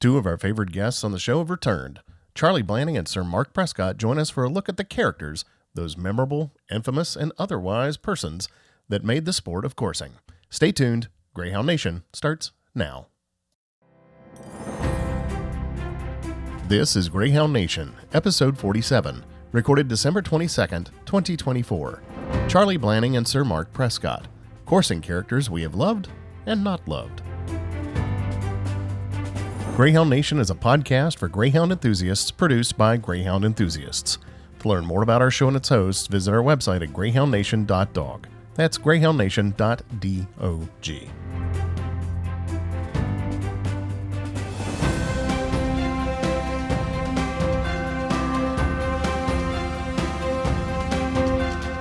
Two of our favorite guests on the show have returned. Charlie Blanning and Sir Mark Prescott join us for a look at the characters, those memorable, infamous, and otherwise persons that made the sport of coursing. Stay tuned. Greyhound Nation starts now. This is Greyhound Nation, episode 47, recorded December 22nd, 2024. Charlie Blanning and Sir Mark Prescott, coursing characters we have loved and not loved. Greyhound Nation is a podcast for Greyhound enthusiasts produced by Greyhound enthusiasts. To learn more about our show and its hosts, visit our website at greyhoundnation.dog. That's greyhoundnation.dog.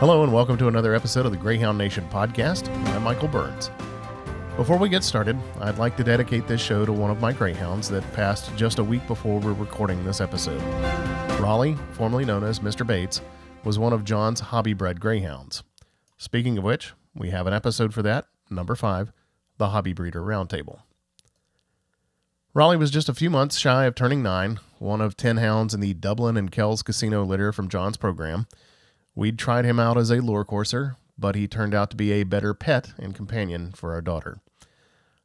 Hello and welcome to another episode of the Greyhound Nation podcast. I'm Michael Burns. Before we get started, I'd like to dedicate this show to one of my Greyhounds that passed just a week before we're recording this episode. Raleigh, formerly known as Mr. Bates, was one of John's hobby-bred Greyhounds. Speaking of which, we have an episode for that, number 5, the Hobby Breeder Roundtable. Raleigh was just a few months shy of turning 9, one of 10 hounds in the Dublin and Kells Casino litter from John's program. We'd tried him out as a lure courser, but he turned out to be a better pet and companion for our daughter.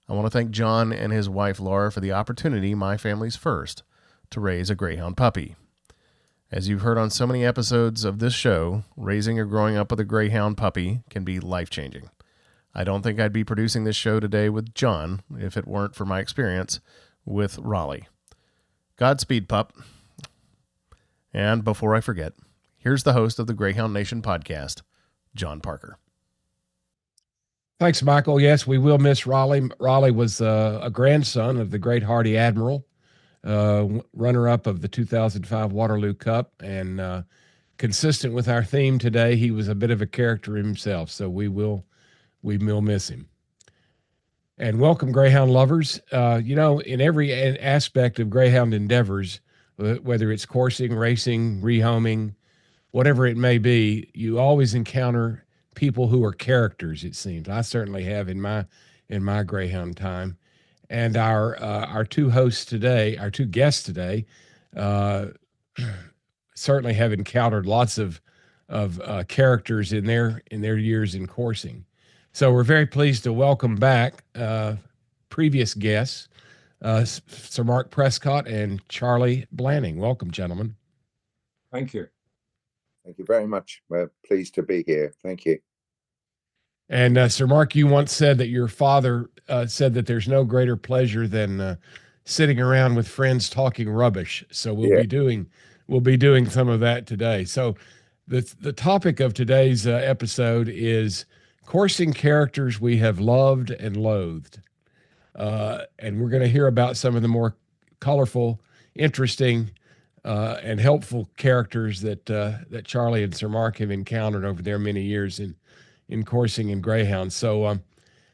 I want to thank John and his wife Laura for the opportunity, my family's first, to raise a Greyhound puppy. As you've heard on so many episodes of this show, raising or growing up with a Greyhound puppy can be life-changing. I don't think I'd be producing this show today with John if it weren't for my experience with Raleigh. Godspeed, pup. And before I forget, here's the host of the Greyhound Nation podcast, John Parker. Thanks, Michael. Yes, we will miss Raleigh. Raleigh was a grandson of the great Hardy Admiral, runner-up of the 2005 Waterloo Cup, and consistent with our theme today, he was a bit of a character himself, so we will miss him. And welcome, Greyhound lovers. In every aspect of Greyhound endeavors, whether it's coursing, racing, rehoming, whatever it may be, you always encounter people who are characters, it seems. I certainly have in my Greyhound time. And our two guests today, certainly have encountered lots of characters in their years in coursing. So we're very pleased to welcome back previous guests, Sir Mark Prescott and Charlie Blanning. Welcome, gentlemen. Thank you. Thank you very much. We're pleased to be here. Thank you. And Sir Mark, you once said that your father said that there's no greater pleasure than sitting around with friends talking rubbish. So we'll be doing some of that today. So the topic of today's episode is coursing characters we have loved and loathed. And we're going to hear about some of the more colorful, interesting, and helpful characters that Charlie and Sir Mark have encountered over their many years in coursing and Greyhound. So,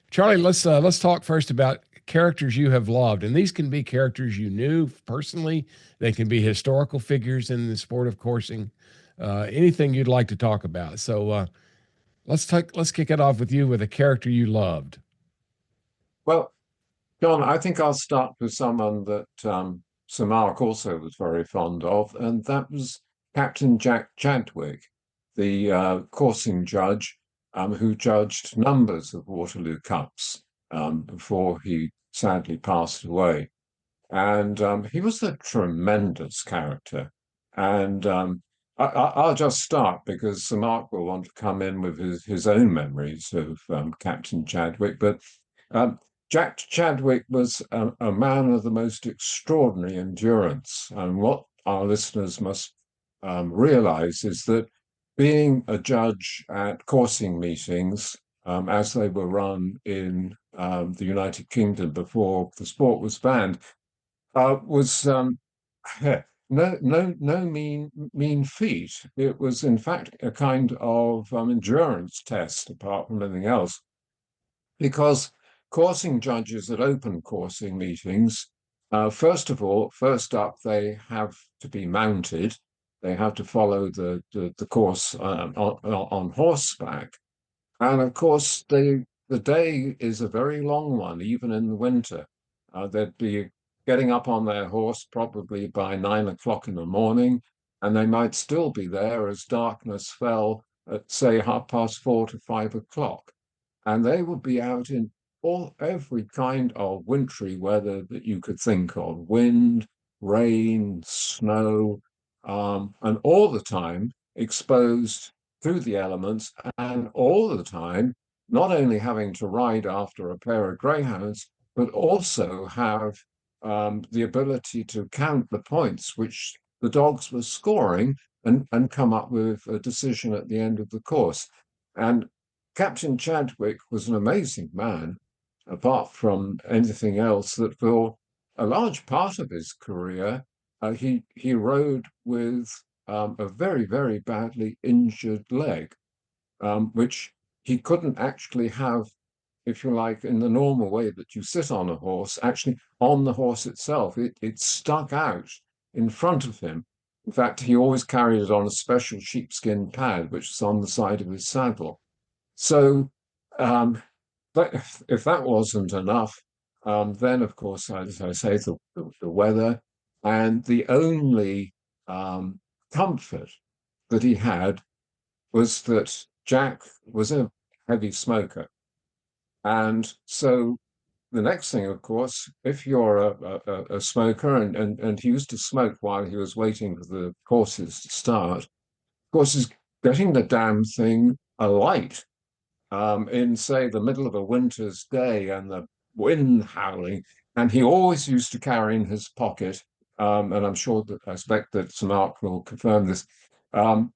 Charlie, let's talk first about characters you have loved, and these can be characters you knew personally. They can be historical figures in the sport of coursing. Anything you'd like to talk about. So, let's kick it off with you with a character you loved. Well, John, I think I'll start with someone that Sir Mark also was very fond of, and that was Captain Jack Chadwick, the coursing judge who judged numbers of Waterloo Cups before he sadly passed away. And he was a tremendous character. And I'll just start because Sir Mark will want to come in with his own memories of Captain Chadwick. But Jack Chadwick was a man of the most extraordinary endurance. And what our listeners must realize is that being a judge at coursing meetings, as they were run in the United Kingdom before the sport was banned, was no mean feat. It was, in fact, a kind of endurance test, apart from anything else, because coursing judges at open coursing meetings, first up, they have to be mounted. They have to follow the course on horseback. And of course, the day is a very long one, even in the winter. There'd be getting up on their horse probably by 9 o'clock in the morning, and they might still be there as darkness fell at, say, 4:30 to 5 o'clock. And they would be out in every kind of wintry weather that you could think of: wind, rain, snow, and all the time exposed to the elements, and all the time not only having to ride after a pair of greyhounds, but also have the ability to count the points which the dogs were scoring, and come up with a decision at the end of the course. And Captain Chadwick was an amazing man, apart from anything else, that for a large part of his career, he rode with a very, very badly injured leg, which he couldn't actually have, if you like, in the normal way that you sit on a horse, actually on the horse itself. It stuck out in front of him. In fact, he always carried it on a special sheepskin pad, which was on the side of his saddle. So, but if that wasn't enough, then of course, as I say, the weather, and the only comfort that he had was that Jack was a heavy smoker. And so the next thing, of course, if you're a smoker, and he used to smoke while he was waiting for the courses to start, of course, is getting the damn thing alight in, say, the middle of a winter's day and the wind howling. And he always used to carry in his pocket, and I'm sure that I expect that Sir Mark will confirm this, an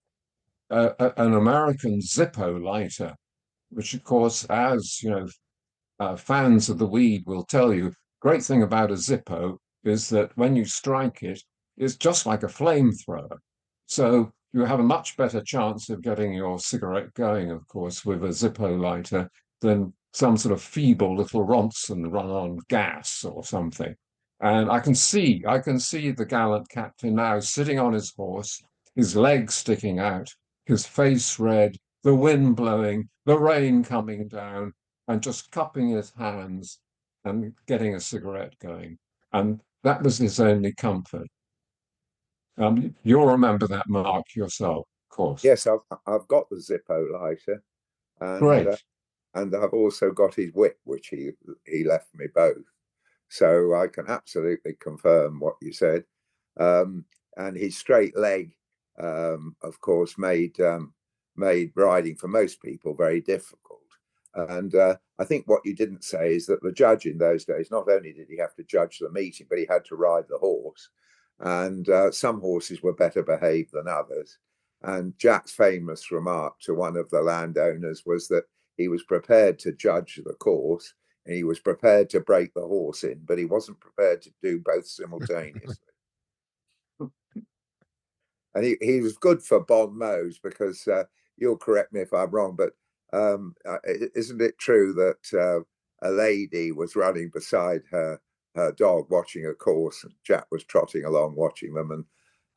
American Zippo lighter, which, of course, as you know, fans of the weed will tell you, great thing about a Zippo is that when you strike it, it's just like a flamethrower. So you have a much better chance of getting your cigarette going, of course, with a Zippo lighter than some sort of feeble little Ronson run on gas or something. And I can see the gallant captain now sitting on his horse, his legs sticking out, his face red, the wind blowing, the rain coming down, and just cupping his hands and getting a cigarette going. And that was his only comfort. You'll remember that, Mark, yourself, of course. Yes, I've got the Zippo lighter, and Great. and I've also got his whip, which he left me both. So I can absolutely confirm what you said. And his straight leg, of course, made riding for most people very difficult. And I think what you didn't say is that the judge in those days, not only did he have to judge the meeting, but he had to ride the horse. And some horses were better behaved than others. And Jack's famous remark to one of the landowners was that he was prepared to judge the course, and he was prepared to break the horse in, but he wasn't prepared to do both simultaneously. And he was good for bon mots, because you'll correct me if I'm wrong, but isn't it true that a lady was running beside her dog watching a course, and Jack was trotting along watching them, and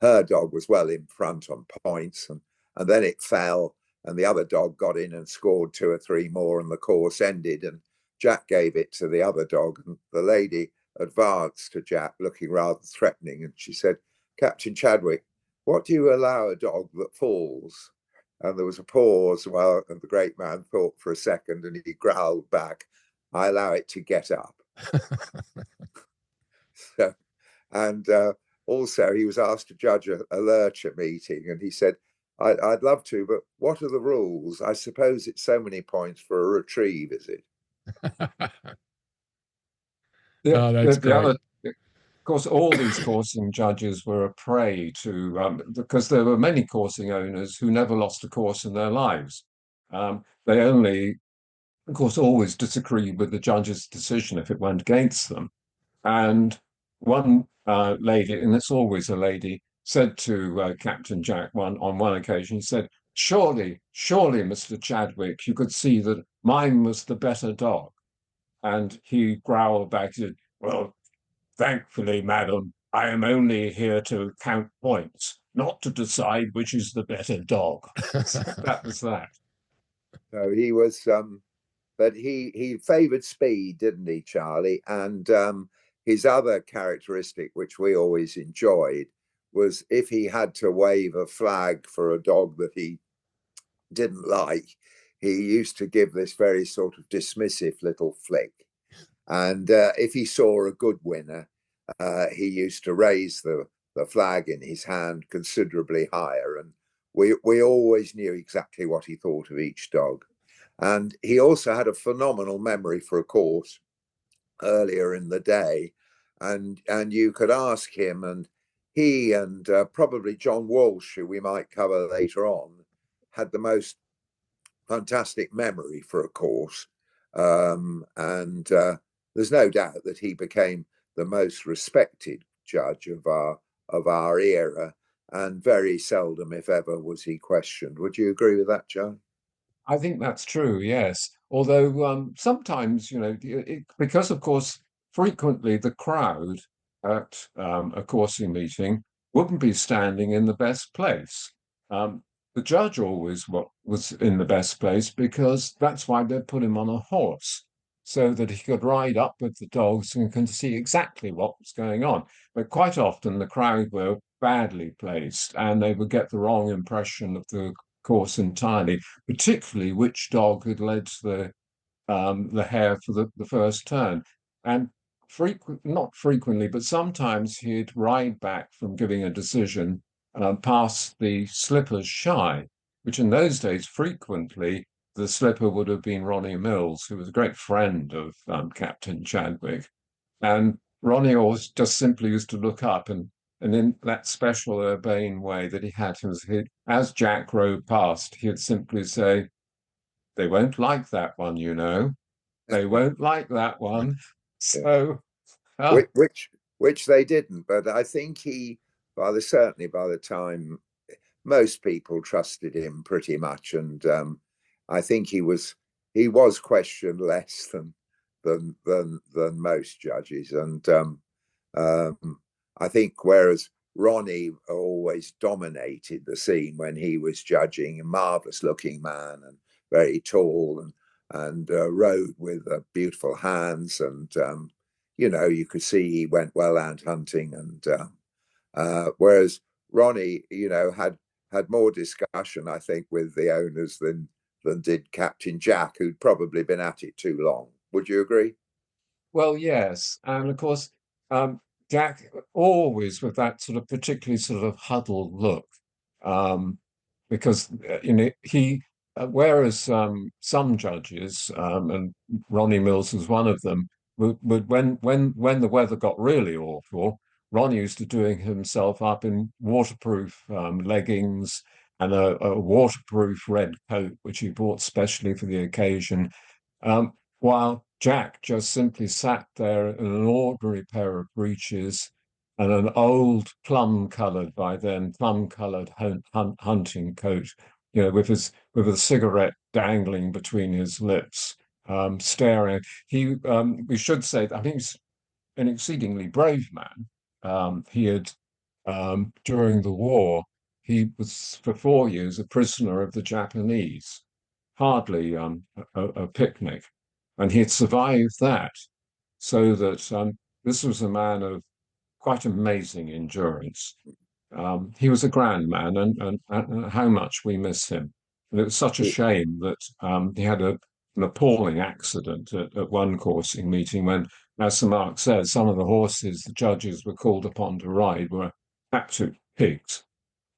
her dog was well in front on points, and then it fell, and the other dog got in and scored 2 or 3 more, and the course ended, and Jack gave it to the other dog, and the lady advanced to Jack looking rather threatening, and she said, "Captain Chadwick, what do you allow a dog that falls?" And there was a pause while the great man thought for a second, and he growled back, "I allow it to get up." So, and also he was asked to judge a lurcher meeting, and he said, I'd love to, but what are the rules? I suppose it's so many points for a retrieve, is it? Oh, that's great. Of course, all these coursing judges were a prey to, because there were many coursing owners who never lost a course in their lives. They only, of course, always disagreed with the judge's decision if it went against them. And one lady, and it's always a lady, said to Captain Jack on one occasion, he said, surely, Mr. Chadwick, you could see that mine was the better dog. And he growled back, said, well, thankfully, madam, I am only here to count points, not to decide which is the better dog. So that was that. So he was, but he favoured speed, didn't he, Charlie? And his other characteristic, which we always enjoyed, was if he had to wave a flag for a dog that he didn't like, he used to give this very sort of dismissive little flick. And if he saw a good winner, he used to raise the flag in his hand considerably higher. And we always knew exactly what he thought of each dog. And he also had a phenomenal memory for a course earlier in the day. And you could ask him, and he and probably John Walsh, who we might cover later on, had the most fantastic memory for a course. And there's no doubt that he became the most respected judge of our era, and very seldom, if ever, was he questioned. Would you agree with that, John? I think that's true, yes. Although sometimes, because of course, frequently the crowd at a coursing meeting wouldn't be standing in the best place. The judge always was in the best place because that's why they put him on a horse, so that he could ride up with the dogs and can see exactly what was going on. But quite often the crowd were badly placed and they would get the wrong impression of the course entirely, particularly which dog had led the hare for the first turn. And not frequently, but sometimes he'd ride back from giving a decision past the slipper's shy, which in those days frequently the slipper would have been Ronnie Mills, who was a great friend of Captain Chadwick. And Ronnie always just simply used to look up, and in that special urbane way that he had, as Jack rode past, he'd simply say, "They won't like that one, you know. They won't like that one." So, which they didn't. But I think certainly by the time, most people trusted him pretty much, and I think he was questioned less than most judges. And I think whereas Ronnie always dominated the scene when he was judging, a marvelous looking man and very tall, and rode with beautiful hands, and you could see he went well out hunting. And whereas Ronnie, had more discussion, I think, with the owners than did Captain Jack, who'd probably been at it too long. Would you agree? well, yes, and of course, Jack always with that sort of particularly sort of huddled look, because he. Whereas some judges, and Ronnie Mills was one of them, would when the weather got really awful, Ronnie used to doing himself up in waterproof leggings and a waterproof red coat, which he bought specially for the occasion, while Jack just simply sat there in an ordinary pair of breeches and an old plum-coloured, by then, plum-coloured hunting coat, with a cigarette dangling between his lips, staring. We should say that I think he's an exceedingly brave man. He had, during the war, he was for 4 years a prisoner of the Japanese, hardly a picnic, and he had survived that, so that this was a man of quite amazing endurance. He was a grand man, and how much we miss him. And it was such a shame that he had an appalling accident at one coursing meeting when, as Sir Mark says, some of the horses the judges were called upon to ride were absolute pigs.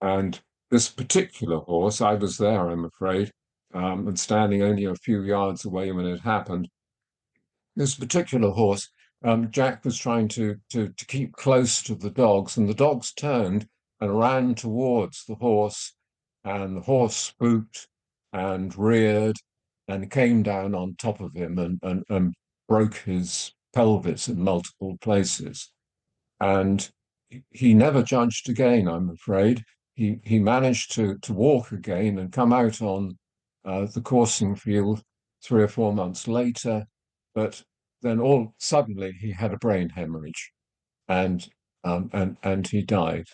And this particular horse, I was there, I'm afraid, and standing only a few yards away when it happened. This particular horse, Jack was trying to keep close to the dogs, and the dogs turned and ran towards the horse, and the horse spooked and reared and came down on top of him and broke his pelvis in multiple places. And he never judged again, I'm afraid. He managed to walk again and come out on the coursing field 3 or 4 months later, but then all suddenly he had a brain hemorrhage, and he died.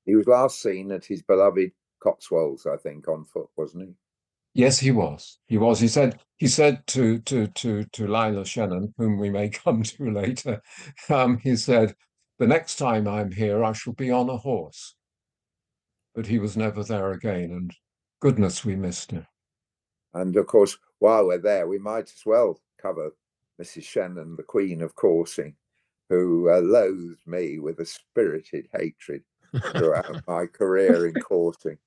He was last seen at his beloved Cotswolds, I think, on foot, wasn't he? Yes, he was. He was. He said to Lila Shannon, whom we may come to later, he said, "The next time I'm here, I shall be on a horse." But he was never there again, and goodness, we missed him. And of course, while we're there, we might as well cover Mrs. Shannon, the Queen of Coursing, who loathed me with a spirited hatred throughout my career in coursing.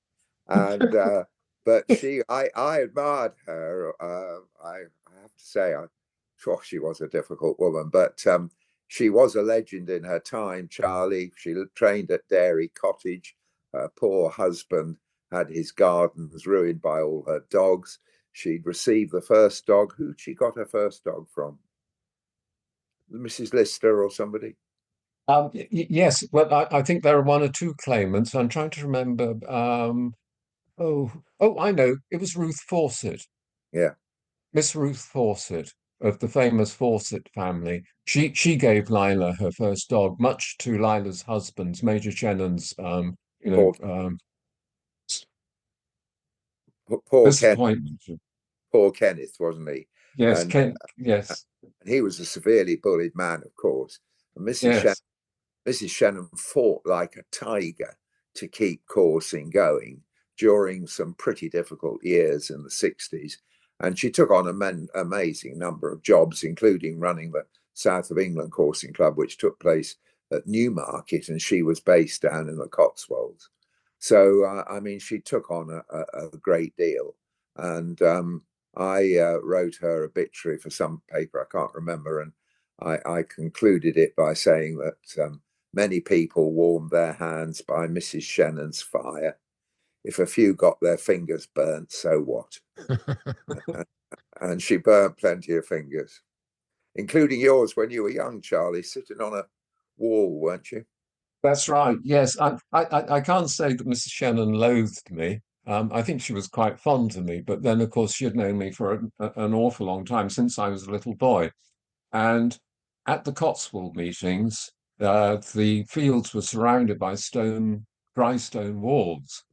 And but I admired her. I have to say, I sure she was a difficult woman, but she was a legend in her time. Charlie, she trained at Dairy Cottage. Her poor husband had his gardens ruined by all her dogs. She'd received the first dog. Who'd she got her first dog from? Mrs. Lister or somebody? Yes, well, I think there are one or two claimants. I'm trying to remember. Oh, I know. It was Ruth Fawcett, Yeah. Miss Ruth Fawcett of the famous Fawcett family. She gave Lila her first dog, much to Lila's husband's, Major Shannon's, Poor, poor Ken, disappointment. poor Kenneth, wasn't he? Yes, And Ken, yes, he was a severely bullied man, of course. And yes. Mrs. Shannon fought like a tiger to keep coursing going during some pretty difficult years in the 60s. And she took on an amazing number of jobs, including running the South of England Coursing Club, which took place at Newmarket, and she was based down in the Cotswolds. So, I mean, she took on a great deal. And I wrote her obituary for some paper, I can't remember, and I concluded it by saying that many people warmed their hands by Mrs. Shannon's fire. If a few got their fingers burnt, so what? And she burnt plenty of fingers, including yours when you were young, Charlie, sitting on a wall, weren't you? That's right. Yes, I can't say that Mrs. Shannon loathed me. I think she was quite fond of me, but then, of course, she had known me for an awful long time, since I was a little boy. And at the Cotswold meetings, the fields were surrounded by dry stone walls.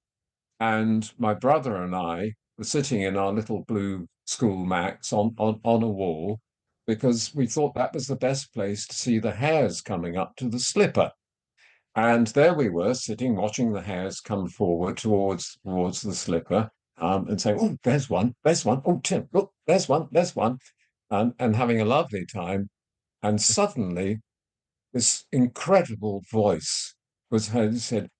And my brother and I were sitting in our little blue school macs on a wall, because we thought that was the best place to see the hares coming up to the slipper. And there we were, sitting, watching the hares come forward towards the slipper, and saying, "Oh, there's one. Oh, Tim, look, there's one," and having a lovely time. And suddenly, this incredible voice was heard. It said,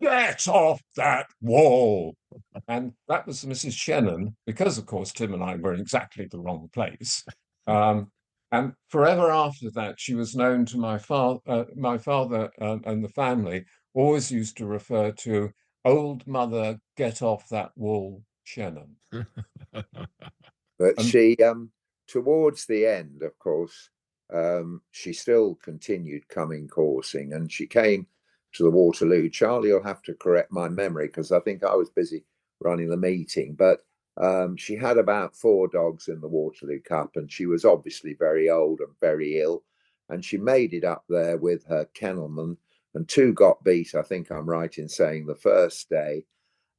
"Get off that wall!" And that was Mrs. Shannon, because, of course, Tim and I were in exactly the wrong place. And forever after that, she was known to my father and the family, always used to refer to "Old Mother, get off that wall, Shannon." But And she, towards the end, of course, she still continued coming coursing, and she came to the Waterloo. Charlie will have to correct my memory because I think I was busy running the meeting, but she had about 4 dogs in the Waterloo Cup, and she was obviously very old and very ill, and she made it up there with her kennelman, and 2 got beat. I think I'm right in saying the first day,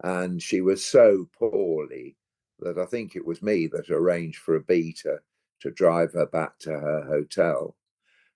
and she was so poorly that I think it was me that arranged for a beater to drive her back to her hotel.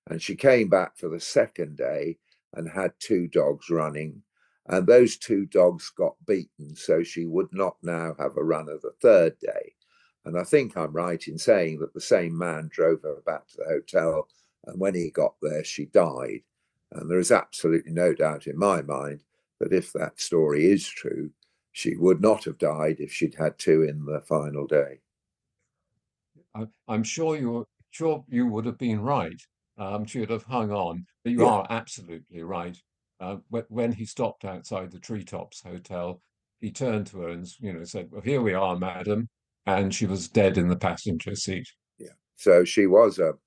And she came back for the second day and had 2 dogs running. And those 2 dogs got beaten, so she would not now have a runner the third day. And I think I'm right in saying that the same man drove her back to the hotel. And when he got there, she died. And there is absolutely no doubt in my mind that if that story is true, she would not have died if she'd had 2 in the final day. I'm sure you would have been right. She would have hung on, but you Yeah. are absolutely right. When he stopped outside the Treetops Hotel, he turned to her and said, "Well, here we are, madam," and she was dead in the passenger seat. Yeah. So she was a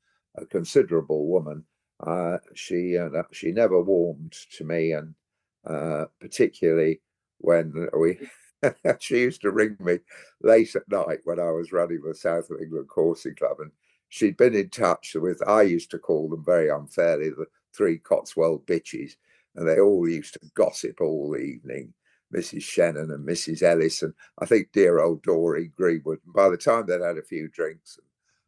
considerable woman. She never warmed to me, and particularly when she used to ring me late at night when I was running the South of England Coursing Club, and she'd been in touch with, I used to call them very unfairly, the 3 Cotswold bitches, and they all used to gossip all evening. Mrs. Shannon and Mrs. Ellis, and I think dear old Dory Greenwood. And by the time they'd had a few drinks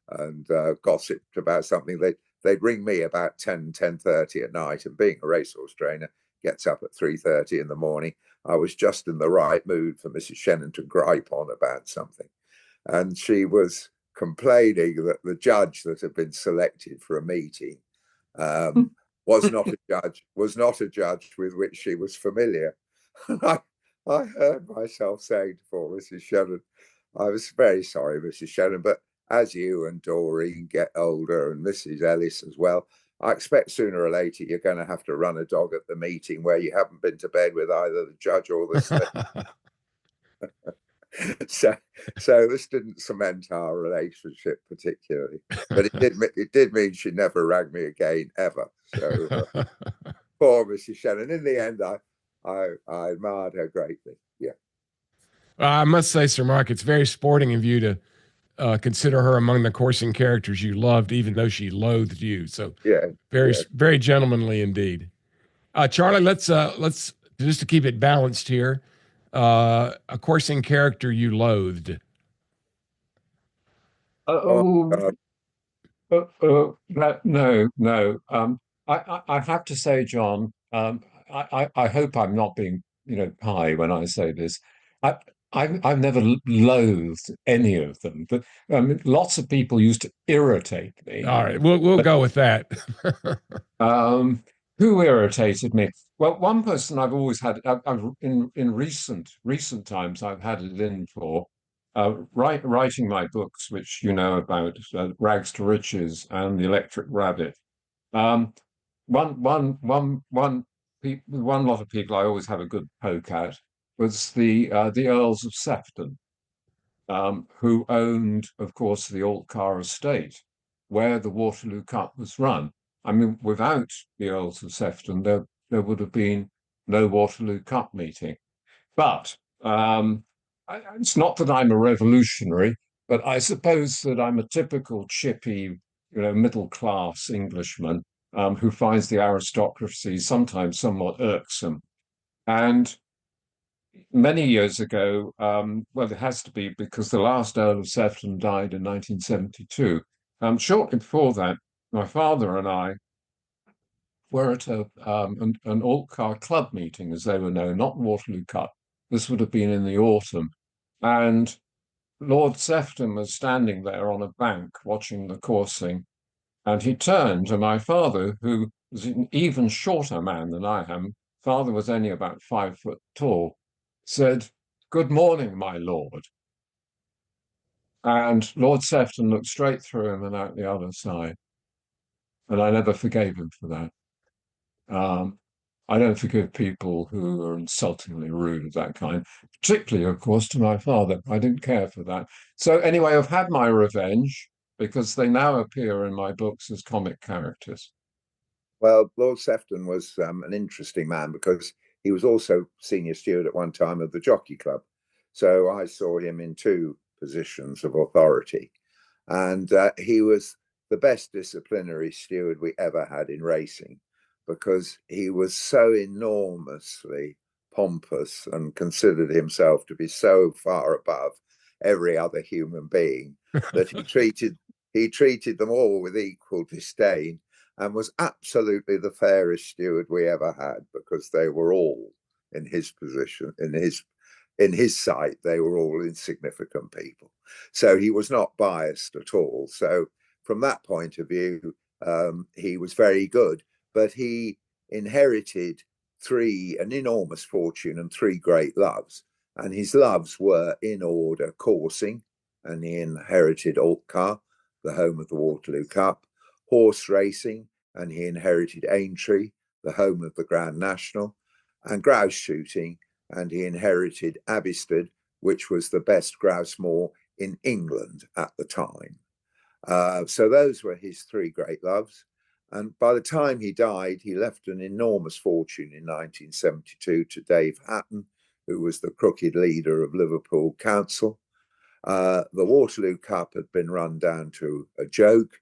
and gossiped about something, they'd ring me about 10:30 at night. And being a racehorse trainer, gets up at 3:30 in the morning, I was just in the right mood for Mrs. Shannon to gripe on about something. And she was complaining that the judge that had been selected for a meeting was not a judge with which she was familiar. And I heard myself saying to poor Mrs. Shannon, I was very sorry, Mrs. Shannon, but as you and Doreen get older, and Mrs. Ellis as well, I expect sooner or later you're going to have to run a dog at the meeting where you haven't been to bed with either the judge or the state. So this didn't cement our relationship particularly, but it did mean she never rang me again ever. So poor Mrs. Shannon. In the end, I admired her greatly. Yeah. I must say, Sir Mark, it's very sporting of you to consider her among the coursing characters you loved, even though she loathed you. So very gentlemanly indeed. Charlie, let's just to keep it balanced here. A coursing character you loathed. No. I have to say, John, I hope I'm not being, pie when I say this. I've never loathed any of them, but lots of people used to irritate me. All right, we'll go with that. Who irritated me? Well, one person I've always had, in recent times, I've had it in for writing my books, which you know about, Rags to Riches and The Electric Rabbit. One lot of people I always have a good poke at was the Earls of Sefton, who owned, of course, the Altcar estate, where the Waterloo Cup was run. I mean, without the Earls of Sefton, there would have been no Waterloo Cup meeting. But it's not that I'm a revolutionary, but I suppose that I'm a typical chippy, middle-class Englishman who finds the aristocracy sometimes somewhat irksome. And many years ago, well, it has to be because the last Earl of Sefton died in 1972. Shortly before that, my father and I were at an Altcar club meeting, as they were known, not Waterloo Cup. This would have been in the autumn. And Lord Sefton was standing there on a bank watching the coursing. And he turned to my father, who was an even shorter man than I am. Father was only about 5 foot tall, said, "Good morning, my lord." And Lord Sefton looked straight through him and out the other side. And I never forgave him for that. I don't forgive people who are insultingly rude of that kind, particularly, of course, to my father. I didn't care for that. So anyway, I've had my revenge because they now appear in my books as comic characters. Well, Lord Sefton was an interesting man because he was also senior steward at one time of the Jockey Club. So I saw him in two positions of authority. And he was the best disciplinary steward we ever had in racing because he was so enormously pompous and considered himself to be so far above every other human being that he treated them all with equal disdain and was absolutely the fairest steward we ever had because they were all in his position, in his sight, they were all insignificant people. So he was not biased at all. So from that point of view, he was very good, but he inherited an enormous fortune and three great loves. And his loves were in order: coursing, and he inherited Altcar, the home of the Waterloo Cup; horse racing, and he inherited Aintree, the home of the Grand National; and grouse shooting, and he inherited Abbeysted, which was the best grouse moor in England at the time. So those were his three great loves. And by the time he died, he left an enormous fortune in 1972 to Dave Hatton, who was the crooked leader of Liverpool Council. The Waterloo Cup had been run down to a joke.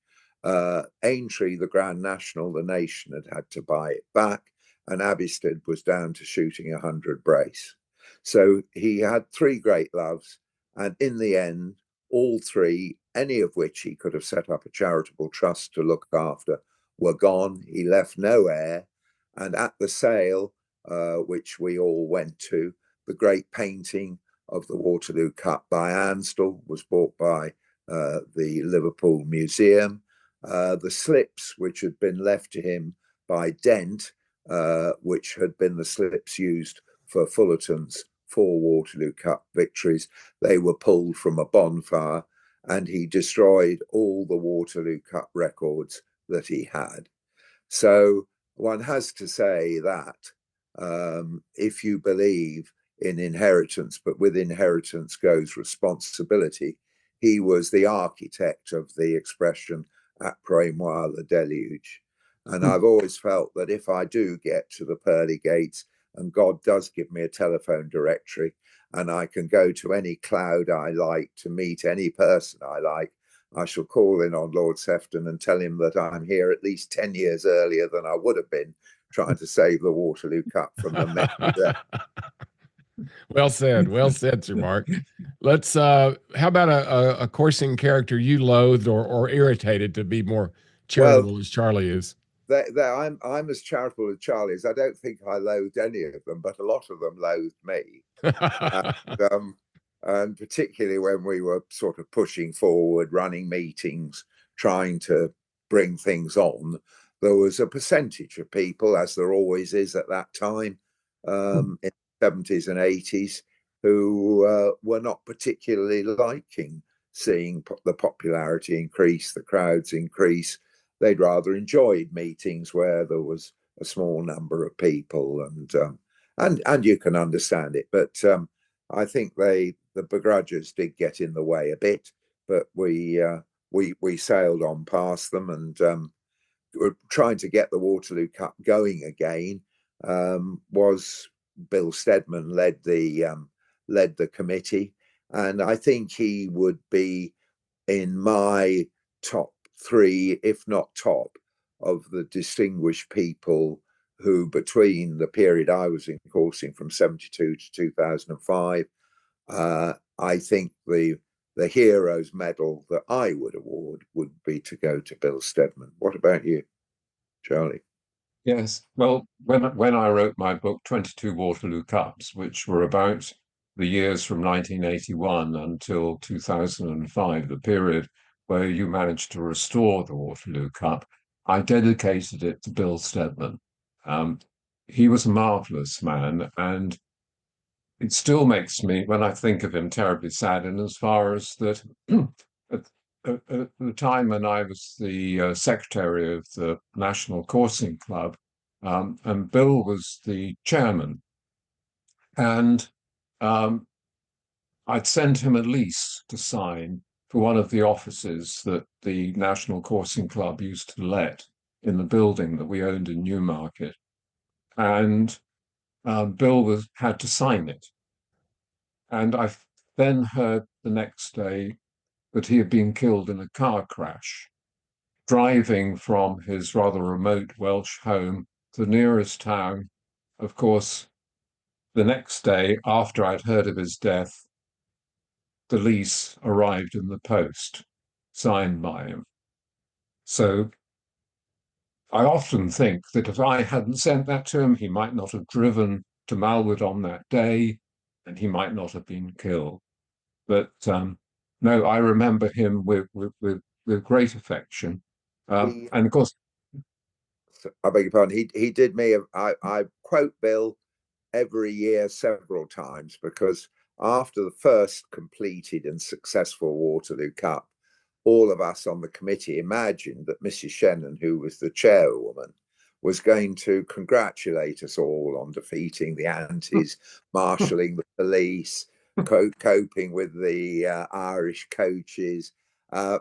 Aintree, the Grand National, the nation had to buy it back, and Abbeysted was down to shooting 100 brace. So he had three great loves, and in the end, all three, any of which he could have set up a charitable trust to look after, were gone. He left no heir. And at the sale, which we all went to, the great painting of the Waterloo Cup by Ansdell was bought by the Liverpool Museum. The slips which had been left to him by Dent, which had been the slips used for Fullerton's 4 Waterloo Cup victories, they were pulled from a bonfire, and he destroyed all the Waterloo Cup records that he had. So one has to say that if you believe in inheritance, but with inheritance goes responsibility, he was the architect of the expression après moi le déluge. And I've always felt that if I do get to the pearly gates and God does give me a telephone directory and I can go to any cloud I like to meet any person I like, I shall call in on Lord Sefton and tell him that I'm here at least 10 years earlier than I would have been trying to save the Waterloo Cup from the mess. Well said, Sir Mark. Let's how about a coursing character you loathed or irritated, to be more charitable, as Charlie is? I'm as charitable as Charlie is. I don't think I loathed any of them, but a lot of them loathed me. And particularly when we were sort of pushing forward, running meetings, trying to bring things on, there was a percentage of people, as there always is at that time, in the 70s and 80s, who were not particularly liking seeing the popularity increase, the crowds increase. They'd rather enjoyed meetings where there was a small number of people, and you can understand it. But I think the begrudgers did get in the way a bit, but we sailed on past them, and were trying to get the Waterloo Cup going again. Was Bill Stedman led the committee, and I think he would be in my top 3, if not top, of the distinguished people who, between the period I was in coursing from 72 to 2005, I think the Heroes Medal that I would award would be to go to Bill Stedman. What about you, Charlie? Yes, well, when I wrote my book, 22 Waterloo Cups, which were about the years from 1981 until 2005, the period where you managed to restore the Waterloo Cup, I dedicated it to Bill Stedman. He was a marvelous man, and it still makes me, when I think of him, terribly sad. And as far as that, at the time when I was the secretary of the National Coursing Club, and Bill was the chairman, and I'd sent him a lease to sign for one of the offices that the National Coursing Club used to let in the building that we owned in Newmarket. And Bill had to sign it. And I then heard the next day that he had been killed in a car crash, driving from his rather remote Welsh home to the nearest town. Of course, the next day, after I'd heard of his death, the lease arrived in the post, signed by him. So I often think that if I hadn't sent that to him, he might not have driven to Malwood on that day, and he might not have been killed. But no, I remember him with great affection. And of course, I beg your pardon. He did me. I quote Bill every year several times, because after the first completed and successful Waterloo Cup, all of us on the committee imagined that Mrs. Shannon, who was the chairwoman, was going to congratulate us all on defeating the Antis, marshalling the police, coping with the Irish coaches.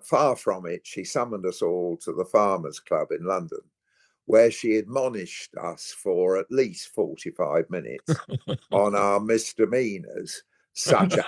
Far from it, she summoned us all to the Farmers Club in London, where she admonished us for at least 45 minutes on our misdemeanors, such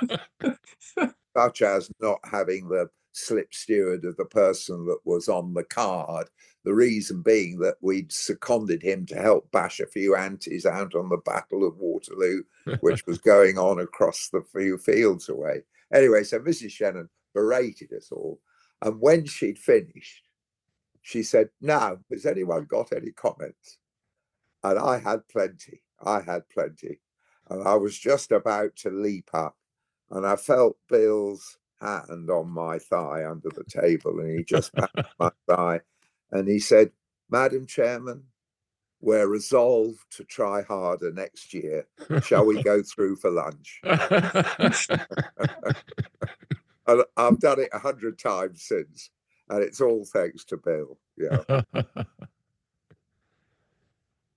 as not having slip steward of the person that was on the card. The reason being that we'd seconded him to help bash a few antis out on the Battle of Waterloo, which was going on across the few fields away. Anyway, so Mrs. Shannon berated us all. And when she'd finished, she said, "Now, has anyone got any comments?" And I had plenty. And I was just about to leap up, and I felt Bill's hand on my thigh under the table, and he just patted my thigh, and he said, "Madam Chairman, we're resolved to try harder next year. Shall we go through for lunch?" And I've done it 100 times since, and it's all thanks to Bill. Yeah.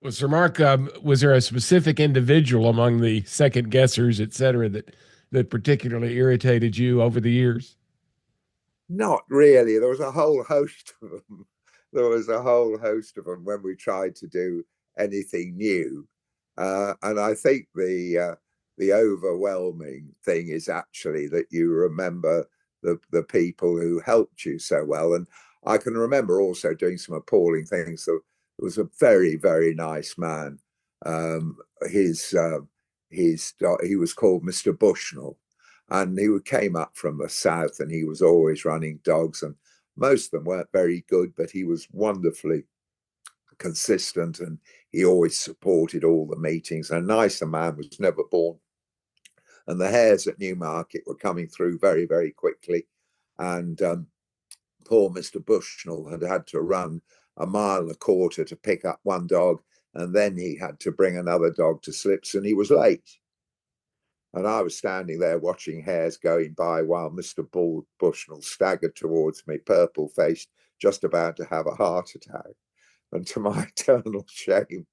Well, Sir Mark, was there a specific individual among the second guessers, et cetera, that particularly irritated you over the years? Not really. There was a whole host of them. When we tried to do anything new. And I think the overwhelming thing is actually that you remember the people who helped you so well. And I can remember also doing some appalling things. So it was a very, very nice man. He was called Mr. Bushnell, and he came up from the south, and he was always running dogs, and most of them weren't very good, but he was wonderfully consistent, and he always supported all the meetings. A nicer man was never born. And the hares at Newmarket were coming through very, very quickly, and poor Mr. Bushnell had to run 1.25 miles to pick up one dog, and then he had to bring another dog to slips, and he was late. And I was standing there watching hares going by while Mr. Bushnell staggered towards me, purple-faced, just about to have a heart attack. And to my eternal shame,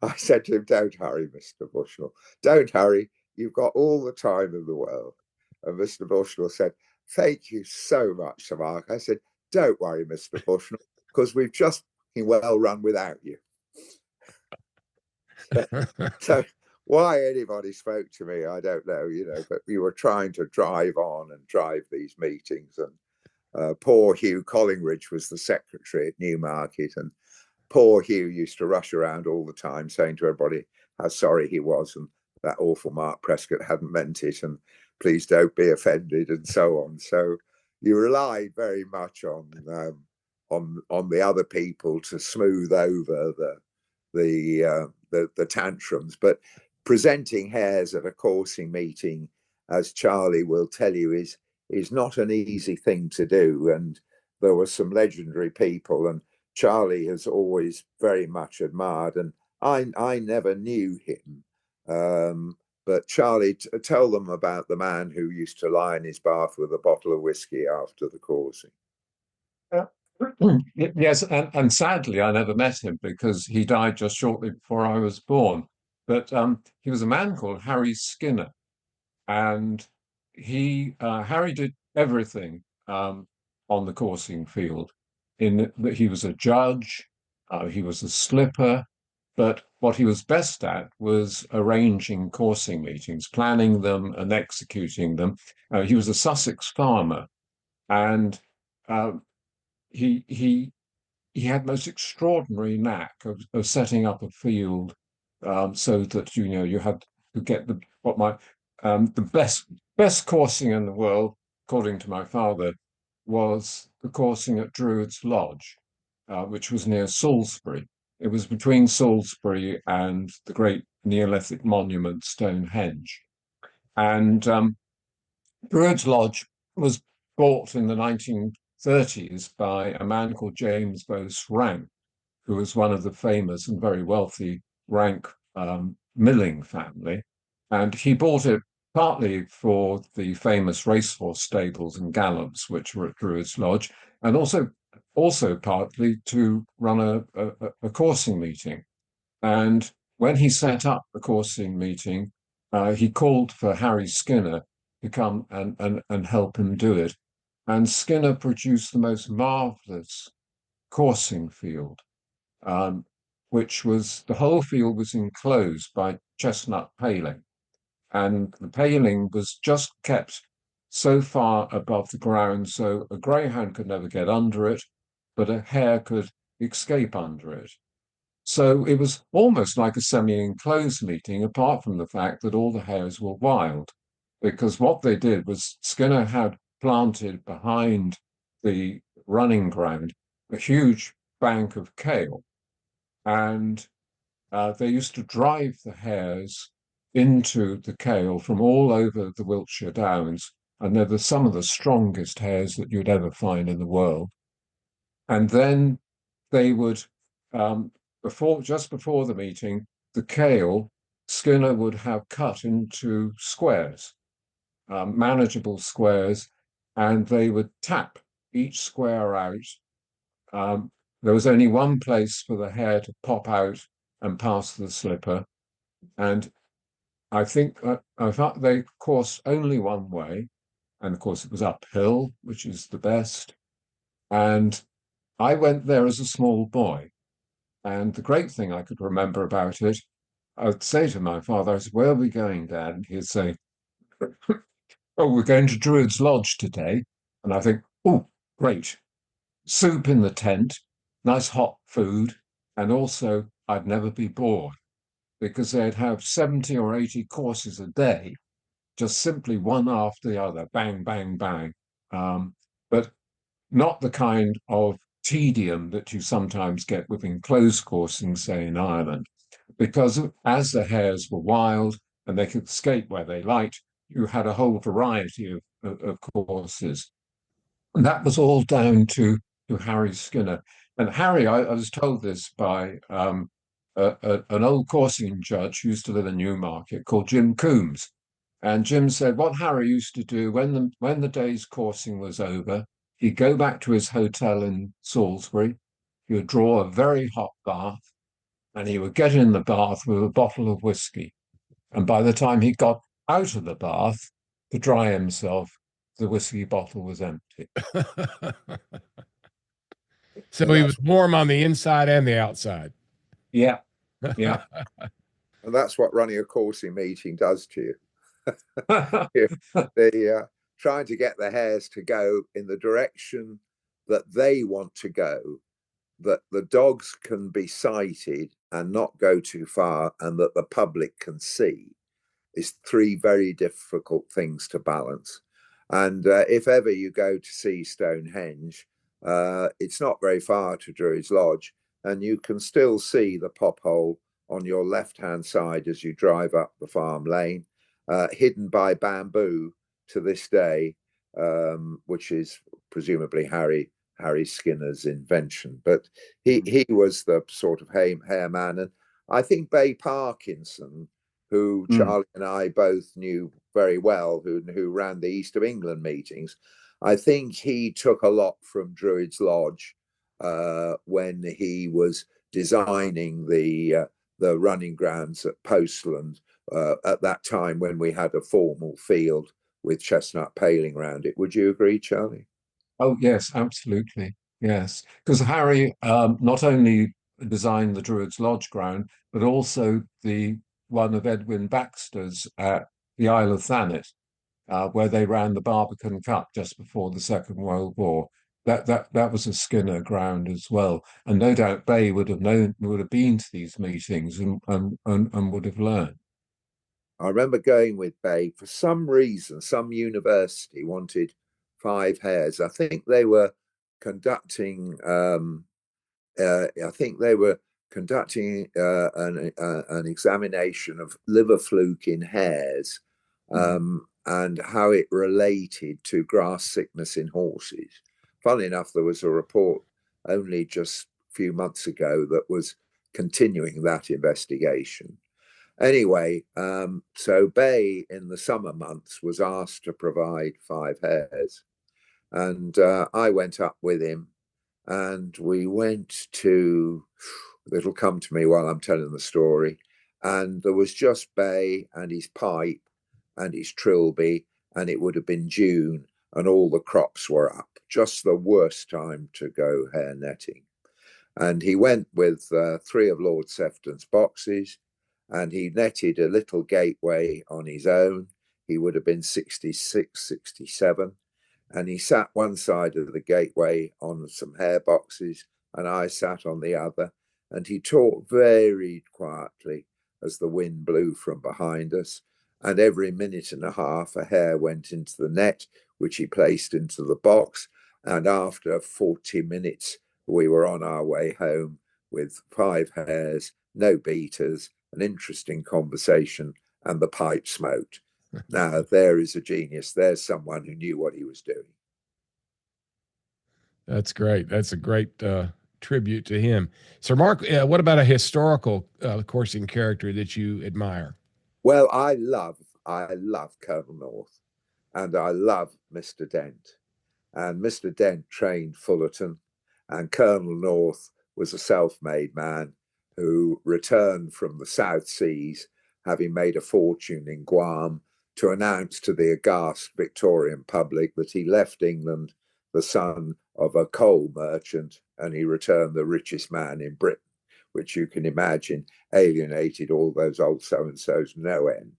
I said to him, "Don't hurry, Mr. Bushnell. Don't hurry. You've got all the time in the world." And Mr. Bushnell said, "Thank you so much, Sir Mark." I said, "Don't worry, Mr. Bushnell, because we've just well run without you." So why anybody spoke to me, I don't know, but we were trying to drive on and drive these meetings. And poor Hugh Collingridge was the secretary at Newmarket, and poor Hugh used to rush around all the time saying to everybody how sorry he was, and that awful Mark Prescott hadn't meant it, and please don't be offended, and so on. So you relied very much on the other people to smooth over the tantrums. But presenting hares at a coursing meeting, as Charlie will tell you, is not an easy thing to do. And there were some legendary people, and Charlie has always very much admired, and I never knew him. But Charlie, tell them about the man who used to lie in his bath with a bottle of whiskey after the coursing. Yes, and sadly, I never met him because he died just shortly before I was born. But he was a man called Harry Skinner, and Harry did everything on the coursing field. In that he was a judge, he was a slipper, but what he was best at was arranging coursing meetings, planning them and executing them. He was a Sussex farmer, and he had most extraordinary knack of setting up a field so that you had to get the best coursing in the world, according to my father, was the coursing at Druids Lodge, which was near Salisbury. It was between Salisbury and the great Neolithic monument Stonehenge. And Druids Lodge was bought in the 1930s by a man called James Bose Rank, who was one of the famous and very wealthy Rank milling family. And he bought it partly for the famous racehorse stables and gallops, which were at Druids Lodge, and also partly to run a coursing meeting. And when he set up the coursing meeting, he called for Harry Skinner to come and help him do it. And Skinner produced the most marvelous coursing field, which was, the whole field was enclosed by chestnut paling. And the paling was just kept so far above the ground so a greyhound could never get under it, but a hare could escape under it. So it was almost like a semi-enclosed meeting, apart from the fact that all the hares were wild, because what they did was Skinner had planted behind the running ground a huge bank of kale, and they used to drive the hares into the kale from all over the Wiltshire Downs, and they were some of the strongest hares that you'd ever find in the world. And then they would, just before the meeting, the kale Skinner would have cut into squares, manageable squares, and they would tap each square out. There was only one place for the hare to pop out and pass the slipper, and I think they coursed only one way, and of course it was uphill, which is the best. And I went there as a small boy, and the great thing I could remember about it, I would say to my father, I said, "Where are we going, Dad?" And he'd say, "Oh, we're going to Druid's Lodge today." And I think, "Oh, great. Soup in the tent, nice hot food, and also I'd never be bored, because they'd have 70 or 80 courses a day, just simply one after the other, bang, bang, bang. But not the kind of tedium that you sometimes get with enclosed coursing, say in Ireland, because as the hares were wild and they could escape where they liked, you had a whole variety of courses. And that was all down to Harry Skinner. And Harry, I was told this by an old coursing judge who used to live in Newmarket called Jim Coombs. And Jim said what Harry used to do when the day's coursing was over, he'd go back to his hotel in Salisbury, he would draw a very hot bath, and he would get in the bath with a bottle of whiskey. And by the time he got out of the bath to dry himself, the whiskey bottle was empty. So he was warm on the inside and the outside. Yeah, yeah. And that's what running a coursing meeting does to you. They trying to get the hares to go in the direction that they want to go, that the dogs can be sighted and not go too far, and that the public can see, is three very difficult things to balance. And if ever you go to see Stonehenge, it's not very far to Druid's Lodge, and you can still see the pop hole on your left-hand side as you drive up the farm lane, hidden by bamboo to this day, which is presumably Harry Skinner's invention. But he was the sort of hare man. And I think Bay Parkinson, who Charlie and I both knew very well, who ran the East of England meetings, I think he took a lot from Druid's Lodge when he was designing the running grounds at Postland at that time when we had a formal field with chestnut paling around it. Would you agree, Charlie? Oh, yes, absolutely. Yes, because Harry not only designed the Druid's Lodge ground, but also the one of Edwin Baxter's at the Isle of Thanet, where they ran the Barbican Cup just before the Second World War. That was a Skinner ground as well, and no doubt Bay would have been to these meetings and would have learned. I remember going with Bay for some reason. Some university wanted 5 hares. I think they were conducting. I think they were conducting an examination of liver fluke in hares, and how it related to grass sickness in horses. Funnily enough, there was a report only just a few months ago that was continuing that investigation. Anyway, so Bay in the summer months was asked to provide 5 hares, and I went up with him, and we went to, it'll come to me while I'm telling the story, and there was just Bay and his pipe and his trilby, and it would have been June, and all the crops were up, just the worst time to go hare netting. And he went with 3 of Lord Sefton's boxes, and he netted a little gateway on his own. He would have been 66, 67. And he sat one side of the gateway on some hair boxes, and I sat on the other. And he talked very quietly as the wind blew from behind us. And every minute and a half, a hare went into the net, which he placed into the box. And after 40 minutes, we were on our way home with 5 hares, no beaters, an interesting conversation, and the pipe smoked. Now, there is a genius. There's someone who knew what he was doing. That's great. That's a great tribute to him. Sir Mark, what about a historical coursing character that you admire? Well, I love Colonel North, and I love Mr. Dent. And Mr. Dent trained Fullerton, and Colonel North was a self-made man who returned from the South Seas, having made a fortune in Guam, to announce to the aghast Victorian public that he left England the son of a coal merchant, and he returned the richest man in Britain, which you can imagine alienated all those old so-and-sos no end.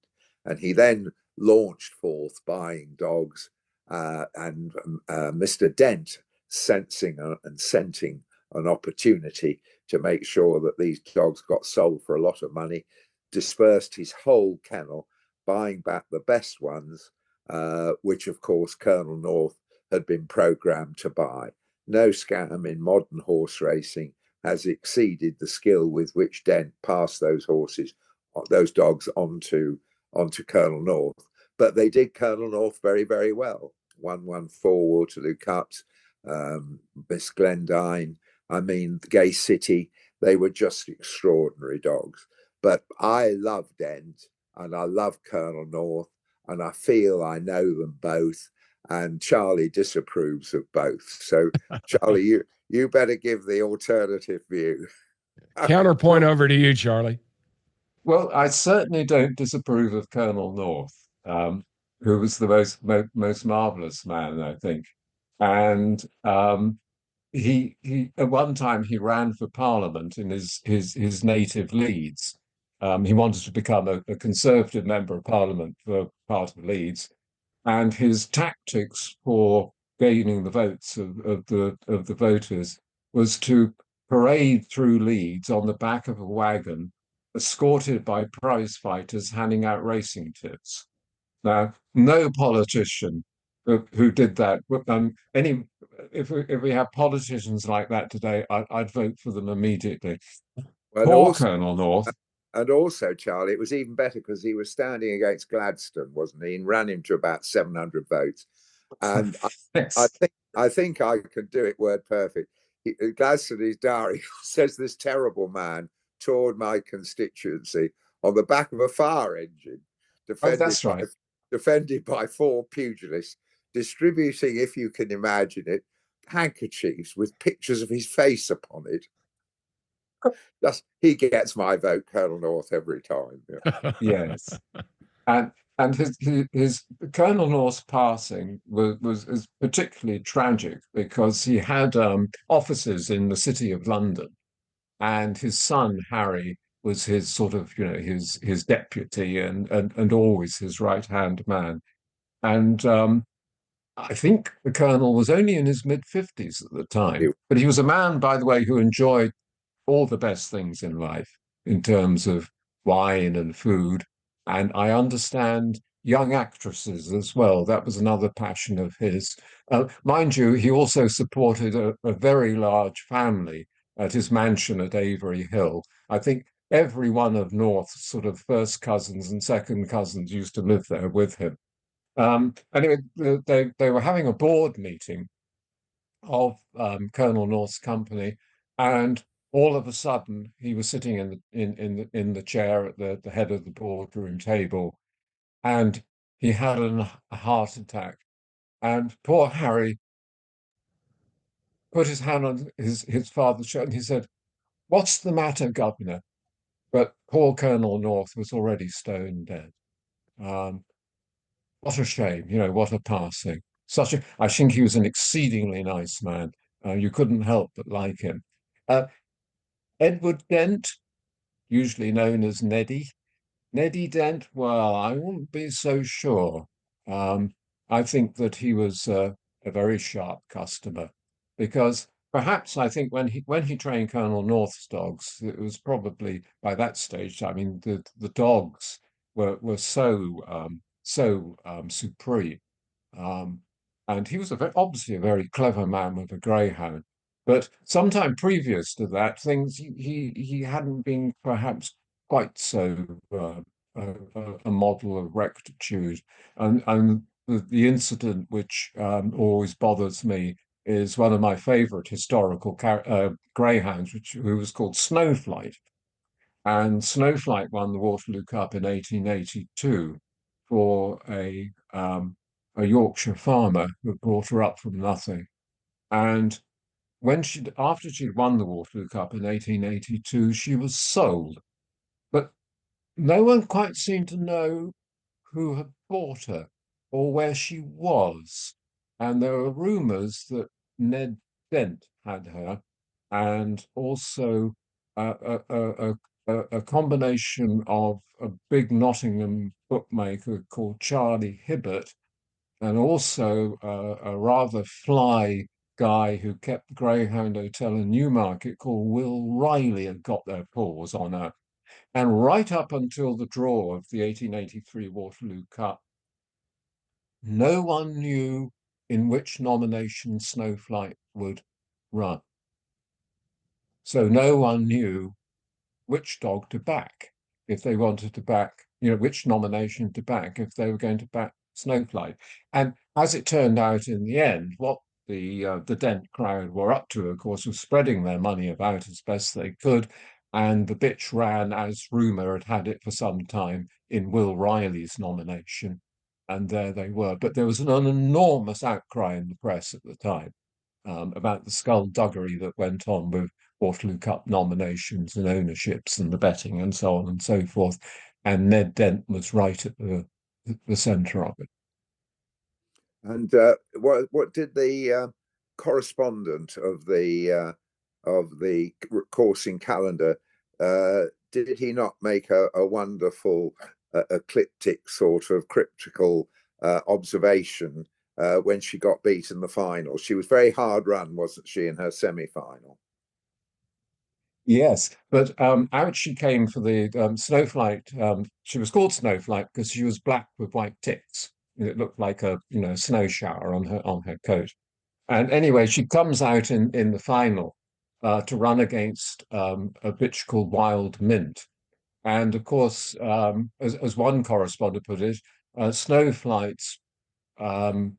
And he then launched forth buying dogs, and Mr. Dent, sensing and scenting an opportunity to make sure that these dogs got sold for a lot of money, dispersed his whole kennel, buying back the best ones, which of course Colonel North had been programmed to buy. No scam in modern horse racing has exceeded the skill with which Dent passed those dogs onto Colonel North. But they did Colonel North very, very well. Won 4 Waterloo Cups, Miss Glendine, Gay City. They were just extraordinary dogs. But I love Dent and I love Colonel North, and I feel I know them both. And Charlie disapproves of both. So, Charlie, you better give the alternative view. Counterpoint over to you, Charlie. Well, I certainly don't disapprove of Colonel North, who was the most marvelous man, I think. And he at one time he ran for Parliament in his native Leeds. He wanted to become a Conservative member of Parliament for part of Leeds, and his tactics for gaining the votes of the voters was to parade through Leeds on the back of a wagon, escorted by prize fighters handing out racing tips. Now, no politician who did that, if we have politicians like that today, I'd vote for them immediately. Well, Poor Colonel North. And also, Charlie, it was even better because he was standing against Gladstone, wasn't he? And ran him to about 700 votes. And Yes. I think I can do it word perfect. Gladstone, in his diary, says this terrible man toured my constituency on the back of a fire engine, defended by 4 pugilists, distributing, if you can imagine it, handkerchiefs with pictures of his face upon it. He gets my vote, Colonel North, every time. Yeah. Yes, and his Colonel North's passing was particularly tragic because he had offices in the City of London, and his son Harry was his sort of his deputy and always his right hand man, and I think the Colonel was only in his mid-50s at the time, but he was a man, by the way, who enjoyed all the best things in life in terms of wine and food. And I understand young actresses as well. That was another passion of his. Mind you, he also supported a very large family at his mansion at Avery Hill. I think every one of North's sort of first cousins and second cousins used to live there with him. Anyway, they were having a board meeting of Colonel North's company, and all of a sudden he was sitting in the chair at the head of the boardroom table, and he had a heart attack. And poor Harry put his hand on his father's shoulder and he said, "What's the matter, Governor?" But poor Colonel North was already stone dead. What a shame, what a passing. I think he was an exceedingly nice man. You couldn't help but like him. Edward Dent, usually known as Neddy, Neddy Dent, well, I wouldn't be so sure. Um, I think that he was a very sharp customer because perhaps I think when he trained Colonel North's dogs, it was probably by that stage. I mean, the dogs were so supreme. Um, and he was obviously a very clever man with a greyhound. But sometime previous to that, things he hadn't been perhaps quite so a model of rectitude. And the incident which always bothers me is one of my favourite historical greyhounds, who was called Snowflight. And Snowflight won the Waterloo Cup in 1882 for a Yorkshire farmer who brought her up from nothing. And after she'd won the Waterloo Cup in 1882, she was sold. But no one quite seemed to know who had bought her or where she was. And there were rumours that Ned Dent had her, and also a combination of a big Nottingham bookmaker called Charlie Hibbert, and also a rather fly guy who kept the Greyhound Hotel in Newmarket called Will Riley had got their paws on her. And right up until the draw of the 1883 Waterloo Cup, no one knew in which nomination Snowflight would run. So no one knew which dog to back if they wanted to back, which nomination to back if they were going to back Snowflight. And as it turned out in the end, what the Dent crowd were up to, of course, was spreading their money about as best they could. And the bitch ran, as rumour had had it for some time, in Will Riley's nomination. And there they were. But there was an enormous outcry in the press at the time about the skullduggery that went on with Waterloo Cup nominations and ownerships and the betting and so on and so forth. And Ned Dent was right at the centre of it. And what did the correspondent of the coursing calendar, did he not make a wonderful ecliptic sort of cryptical observation when she got beat in the final? She was very hard run, wasn't she, in her semi-final? Yes, but out she came for the Snowflight. She was called Snowflight because she was black with white ticks. It looked like a snow shower on her coat. And anyway, she comes out in the final to run against a bitch called Wild Mint. And of course, as one correspondent put it, Snowflight's Snowflight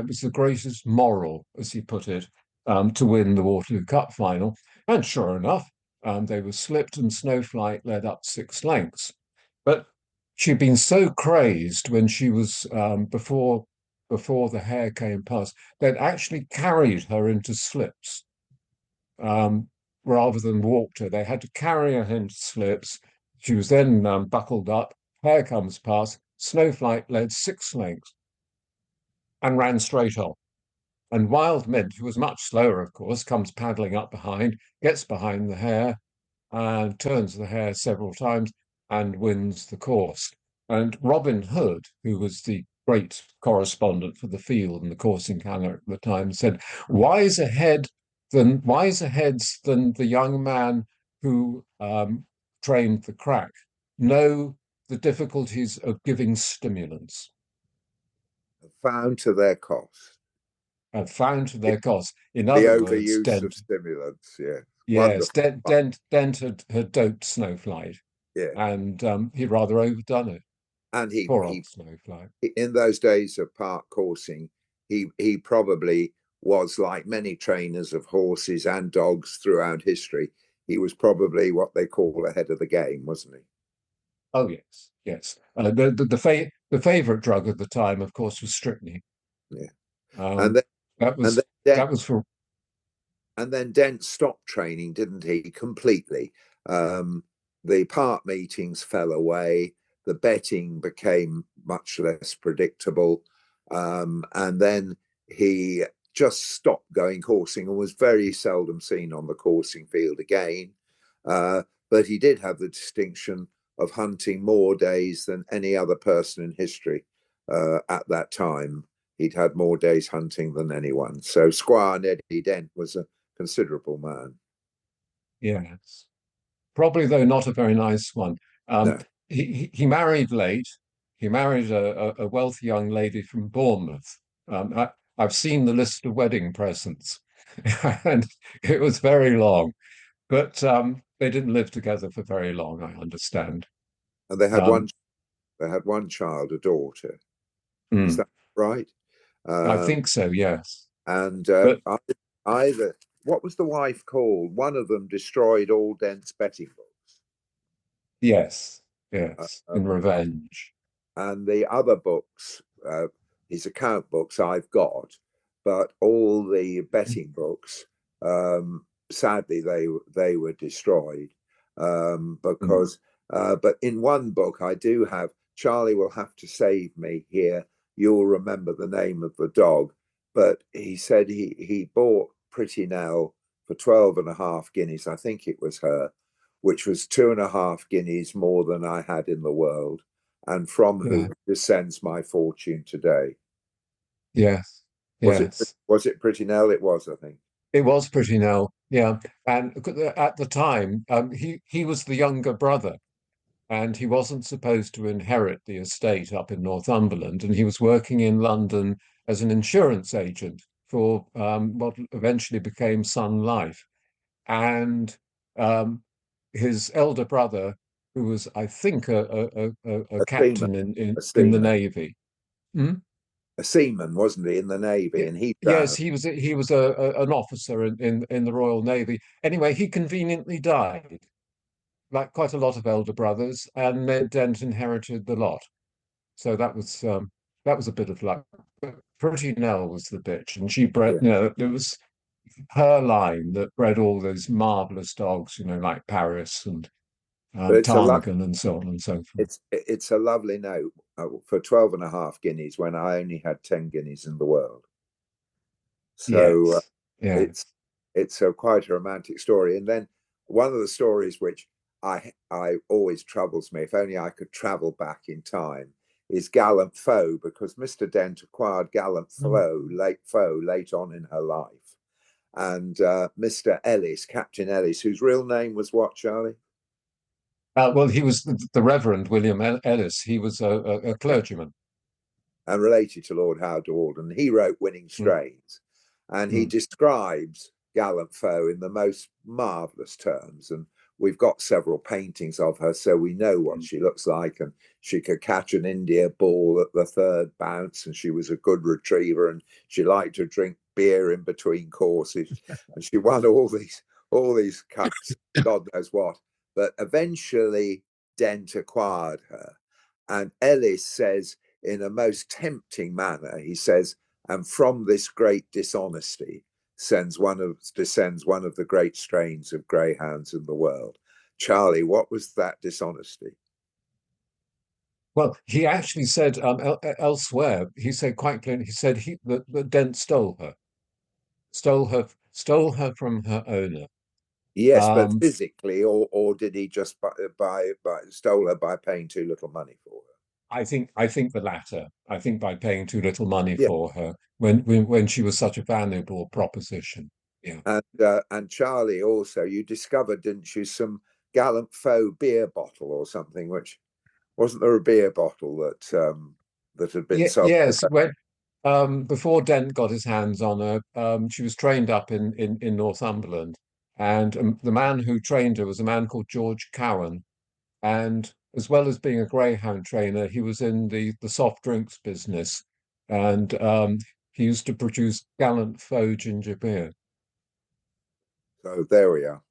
was the greatest moral, as he put it, to win the Waterloo Cup final. And sure enough, they were slipped and Snowflight led up 6 lengths. But she'd been so crazed when she was before the hare came past, they'd actually carried her into slips rather than walked her. They had to carry her into slips. She was then buckled up. Hare comes past. Snowflight led 6 lengths and ran straight on. And Wild Mint, who was much slower, of course, comes paddling up behind, gets behind the hare, and turns the hare several times and wins the course. And Robin Hood, who was the great correspondent for the field and the coursing calendar at the time, said, wiser heads than the young man who trained the crack know the difficulties of giving stimulants. Found to their cost. And found to their cost. In The other words, overuse of stimulants, yeah. Yes, Dent had doped Snowflight, yeah, and he'd rather overdone it. and Poor old Snowflight. in those days of park coursing, he probably was, like many trainers of horses and dogs throughout history, he was probably what they call ahead of the game, wasn't he? Oh yes, yes. The favorite drug of the time, of course, was strychnine. Yeah, Um, and then that was and then that was for and then Dent stopped training, didn't he? Completely. The park meetings fell away. The betting became much less predictable, and then he just stopped going coursing and was very seldom seen on the coursing field again. But he did have the distinction of hunting more days than any other person in history at that time. He'd had more days hunting than anyone. So Squire Neddy Dent was a considerable man. Yes. Probably, though, not a very nice one. No. He married late. He married a wealthy young lady from Bournemouth. I've seen the list of wedding presents, and it was very long. But they didn't live together for very long, I understand. And they had Um, one child, a daughter. Is mm, that right? I think so, yes. And But either what was the wife called? One of them destroyed all Dent's betting books. yes, yes, in Um, revenge. and the other books, his account books, I've got, but all the betting books, sadly, they were destroyed Mm, because. But in one book, I do have. Charlie will have to save me here. You'll remember the name of the dog, but he said he bought Pretty Nell for 12.5 guineas. I think it was her, which was 2.5 guineas more than I had in the world, and from yeah, whom descends my fortune today. yes, Was it yes. was it Pretty Nell? It was, I think. It was pretty Nell, yeah. And at the time, he was the younger brother, and he wasn't supposed to inherit the estate up in Northumberland, and he was working in London as an insurance agent for what eventually became Sun Life. And um, his elder brother, who was, I think, a A seaman, captain a in the seaman, Navy. Hmm? a seaman, wasn't he, in the Navy? And he Yes, drowned. he was an officer in the Royal Navy. Anyway, he conveniently died, like quite a lot of elder brothers, and Ned Dent inherited the lot. So that was a bit of luck. But Pretty Nell was the bitch, and she bred. Yeah, It was her line that bred all those marvelous dogs, like Paris and but Ptarmigan and so on and so forth. it's a lovely note for 12.5 guineas when I only had 10 guineas in the world. So Yes, yeah. it's it's a quite a romantic story. And then one of the stories which I always troubles me, if only I could travel back in time, is Gallant Foe, because Mr. Dent acquired Gallant Foe late on in her life. And Mr. Ellis, Captain Ellis, whose real name was what, Charlie? Well, he was the Reverend William Ellis. He was a Yeah, clergyman. and related to Lord Howard Walden. He wrote Winning Mm, Strains, and he mm, describes Gallant Foe in the most marvelous terms. And we've got several paintings of her, so we know what mm. she looks like. And she could catch an India ball at the third bounce, and she was a good retriever. And she liked to drink beer in between courses, and she won all these cups, God knows what. But eventually, Dent acquired her, and Ellis says in a most tempting manner, he says, and from this great dishonesty descends one of the great strains of greyhounds in the world. Charlie, what was that dishonesty? Well, he actually said elsewhere. He said quite clearly. He said that Dent stole her from her owner. Yes, but Um, physically, or did he just stole her by paying too little money for her? I think the latter. I think by paying too little money Yeah, for her when she was such a valuable proposition. Yeah. and Charlie also, you discovered, didn't you, some Gallant Foe beer bottle or something, which wasn't there a beer bottle that had been sold? Yes. When before Dent got his hands on her, she was trained up in Northumberland, and the man who trained her was a man called George Cowan. And as well as being a greyhound trainer, he was in the soft drinks business, and he used to produce Gallant Foe ginger beer. So there we are.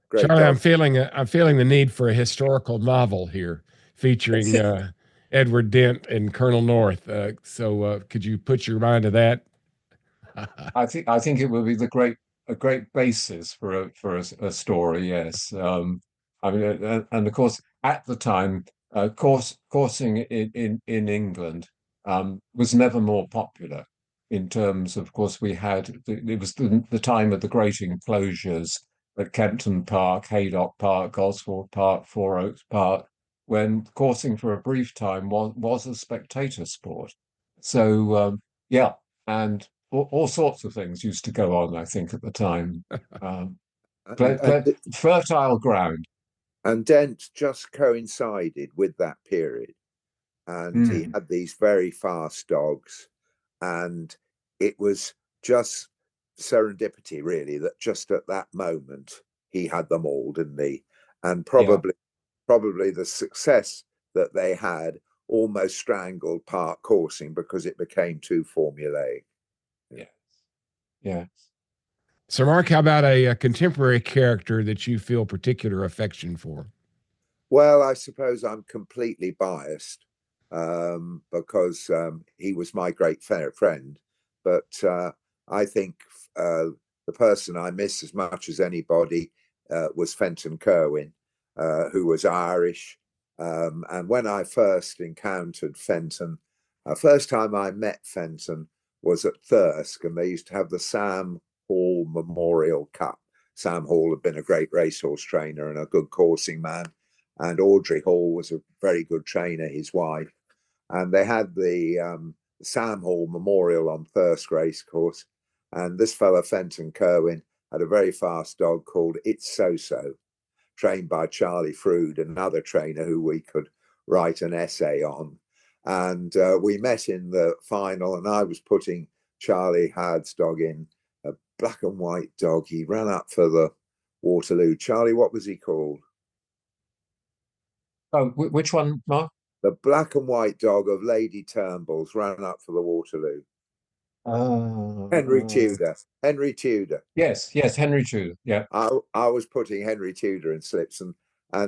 Great Charlie, dog. I'm feeling the need for a historical novel here featuring Edward Dent and Colonel North. So could you put your mind to that? I think it would be a great basis for a story. Yes, I mean, and of course, at the time, coursing in England was never more popular. In terms of course, it was the time of the great enclosures at Kempton Park, Haydock Park, Gosforth Park, Four Oaks Park. when coursing for a brief time was a spectator sport. So yeah, and all sorts of things used to go on, I think, at the time. Um, and, and, fertile ground. and Dent just coincided with that period. And he Mm, had these very fast dogs. And it was just serendipity, really, that just at that moment he had them all, didn't he? And yeah, probably the success that they had almost strangled park coursing because it became too formulaic. yes, yes. Sir Mark, how about a contemporary character that you feel particular affection for? Well, I suppose I'm completely biased because he was my great friend. But I think the person I miss as much as anybody was Fenton Kerwin, who was Irish. And when I first encountered Fenton, first time I met Fenton was at Thirsk, and they used to have the Sam Hall Memorial Cup. Sam Hall had been a great racehorse trainer and a good coursing man, and Audrey Hall was a very good trainer, his wife. And they had the Sam Hall Memorial on Thirsk Racecourse. And this fella, Fenton Kerwin, had a very fast dog called It's So-So, trained by Charlie Frood, another trainer who we could write an essay on. And we met in the final, and I was putting Charlie Hard's dog in, a black and white dog. He ran up for the Waterloo. Charlie, what was he called? Oh, which one, Mark? The black and white dog of Lady Turnbull's ran up for the Waterloo. Henry Uh, Tudor. Henry Tudor. yes, yes, Henry Tudor. Yeah. I was putting Henry Tudor in slips, and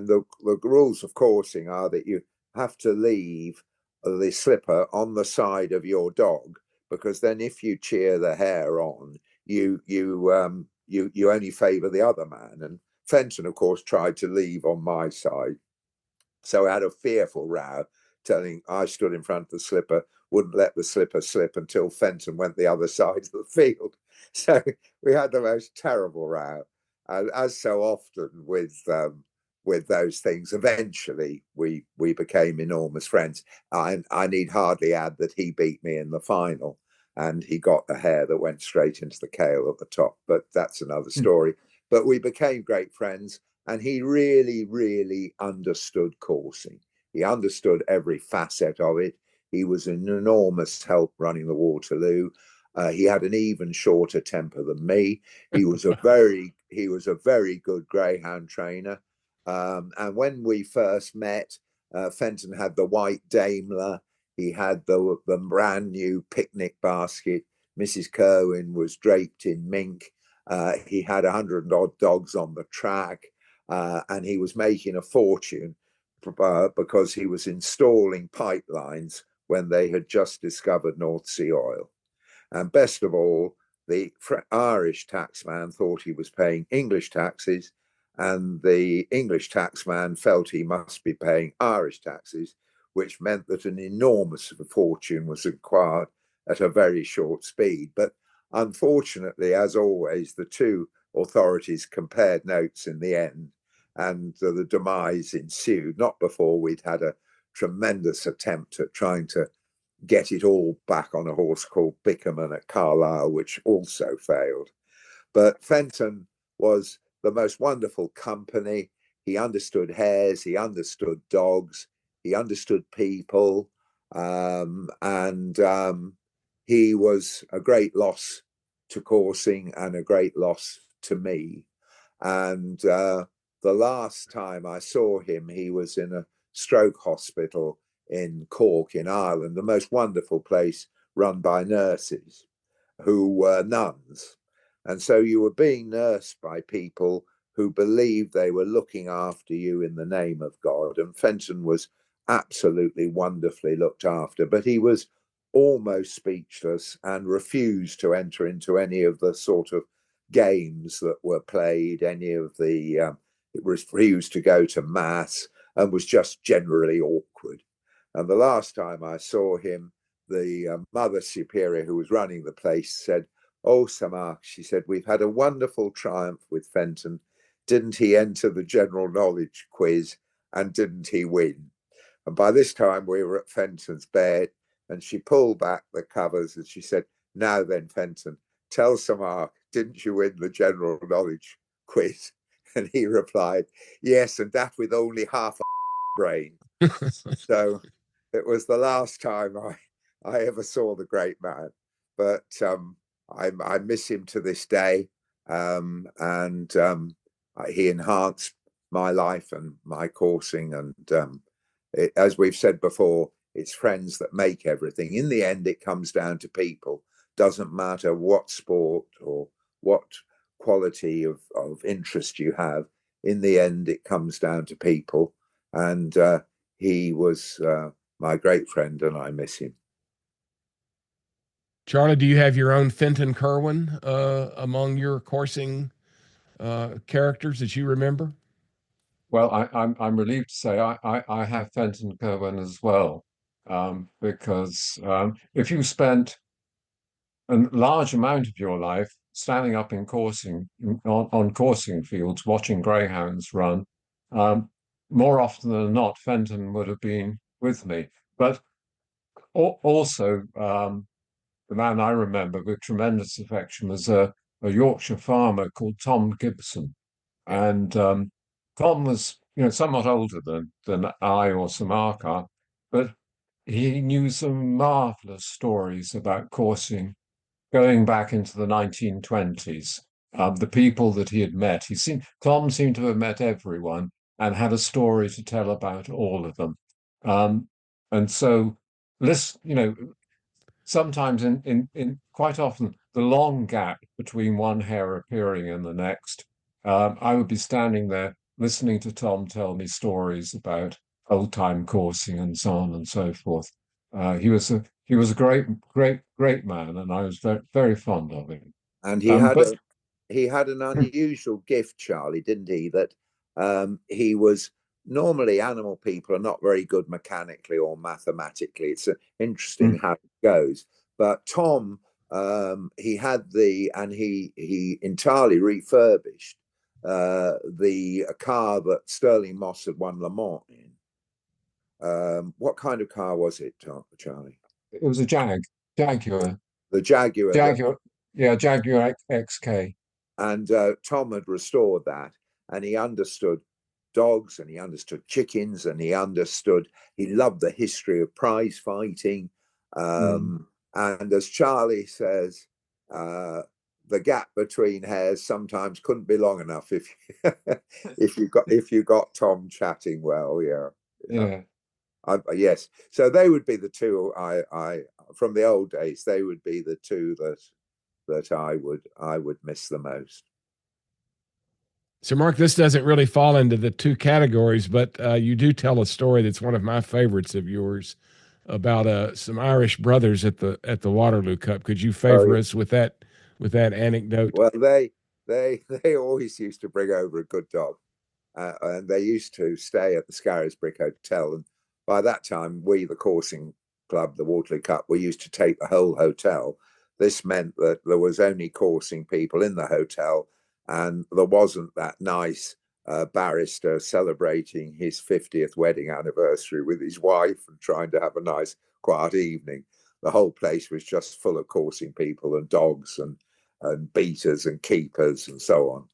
the rules of coursing are that you have to leave the slipper on the side of your dog, because then if you cheer the hare on, you only favour the other man. And Fenton, of course, tried to leave on my side. So I had a fearful row, telling I stood in front of the slipper, wouldn't let the slipper slip until Fenton went the other side of the field. So we had the most terrible row. As so often with those things, eventually we became enormous friends. I need hardly add that he beat me in the final, and he got a hare that went straight into the kale at the top. But that's another story. But we became great friends, and he really, really understood coursing. He understood every facet of it. He was an enormous help running the Waterloo. He had an even shorter temper than me. He was a very good greyhound trainer. And when we first met, Fenton had the white Daimler. He had the brand new picnic basket. Mrs. Kerwin was draped in mink. He had 100 odd dogs on the track. And he was making a fortune because he was installing pipelines when they had just discovered North Sea oil. And best of all, the Irish taxman thought he was paying English taxes, and the English taxman felt he must be paying Irish taxes, which meant that an enormous fortune was acquired at a very short speed. But unfortunately, as always, the two authorities compared notes in the end, and the demise ensued, not before we'd had a tremendous attempt at trying to get it all back on a horse called Bickerman at Carlisle, which also failed. But Fenton was the most wonderful company. He understood hares, he understood dogs, he understood people, and he was a great loss to coursing and a great loss to me. And the last time I saw him, he was in a stroke hospital in Cork in Ireland, the most wonderful place run by nurses who were nuns. And so you were being nursed by people who believed they were looking after you in the name of God. And Fenton was absolutely wonderfully looked after, but he was almost speechless and refused to enter into any of the sort of games that were played, any of the, it refused to go to mass, and was just generally awkward. And the last time I saw him, the Mother Superior who was running the place said, "Oh, Sir Mark," she said, "we've had a wonderful triumph with Fenton. Didn't he enter the general knowledge quiz and didn't he win? And by this time we were at Fenton's bed, and she pulled back the covers and she said, "Now then, Fenton, tell Sir Mark, didn't you win the general knowledge quiz?" And he replied, "Yes, and that with only half a brain." So it was the last time I ever saw the great man. But I miss him to this day. And he enhanced my life and my coursing. And as we've said before, it's friends that make everything. In the end, it comes down to people. Doesn't matter what sport or what quality of interest you have. In the end, it comes down to people. And he was my great friend, and I miss him. Charlie, do you have your own Fenton Kerwin among your coursing characters that you remember? Well, I'm relieved to say I have Fenton Kerwin as well, because if you spent a large amount of your life standing up in coursing on coursing fields, watching greyhounds run, more often than not, Fenton would have been with me. But also, the man I remember with tremendous affection was a Yorkshire farmer called Tom Gibson, and Tom was, somewhat older than I or Sir Mark are, but he knew some marvelous stories about coursing going back into the 1920s. The people that he had met, Tom seemed to have met everyone and had a story to tell about all of them. And so, sometimes in quite often the long gap between one hare appearing and the next, I would be standing there listening to Tom tell me stories about old time coursing and so on and so forth. He was a great man, and I was very, very fond of him. And he had an unusual gift, Charlie, didn't he? That he was normally animal people are not very good mechanically or mathematically. It's interesting how it goes. But Tom, he entirely refurbished the car that Sterling Moss had won Le Mans in. What kind of car was it, Charlie? It was a Jaguar. The Jaguar. Jaguar XK. And Tom had restored that, and he understood dogs, and he understood chickens, and he loved the history of prize fighting. And as Charlie says, the gap between hares sometimes couldn't be long enough if you got Tom chatting well. Yeah. Yes. So they would be the two I from the old days. They would be the two that I would miss the most. So, Mark, this doesn't really fall into the two categories, but you do tell a story that's one of my favorites of yours about some Irish brothers at the Waterloo Cup. Could you favor us with that anecdote? Well, they always used to bring over a good dog, and they used to stay at the Scarisbrick Hotel. And by that time, we, the coursing club, the Waterloo Cup, we used to take the whole hotel. This meant that there was only coursing people in the hotel, and there wasn't that nice barrister celebrating his 50th wedding anniversary with his wife and trying to have a nice quiet evening. The whole place was just full of coursing people and dogs and beaters and keepers and so on.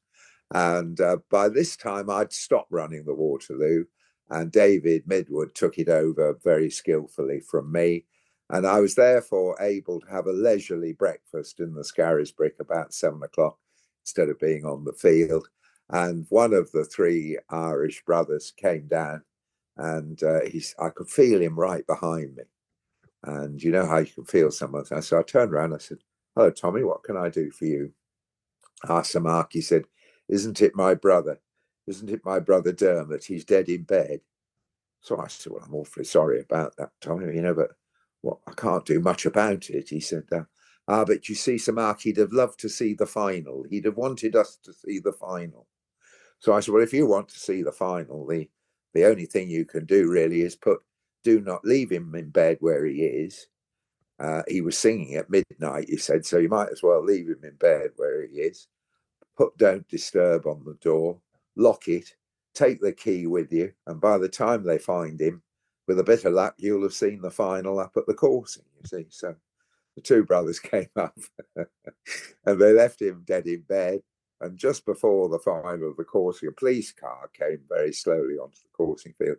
And by this time, I'd stopped running the Waterloo, and David Midwood took it over very skillfully from me. And I was therefore able to have a leisurely breakfast in the Scarisbrick about 7 o'clock instead of being on the field. And one of the three Irish brothers came down, and I could feel him right behind me. And you know how you can feel someone. So I turned around and I said, "Hello, Tommy, what can I do for you?" Sir Mark, he said, "Isn't it my brother? Isn't it my brother Dermot? He's dead in bed." So I said, "Well, I'm awfully sorry about that, Tommy, but I can't do much about it." He said, "But you see, Sir Mark, he'd have loved to see the final. He'd have wanted us to see the final." So I said, "Well, if you want to see the final, the only thing you can do really is do not leave him in bed where he is." He was singing at midnight, he said, so you might as well leave him in bed where he is. Put "Don't Disturb" on the door, lock it, take the key with you, and by the time they find him, with a bit of luck, you'll have seen the final up at the coursing, you see. So the two brothers came up and they left him dead in bed. And just before the final of the coursing, a police car came very slowly onto the coursing field.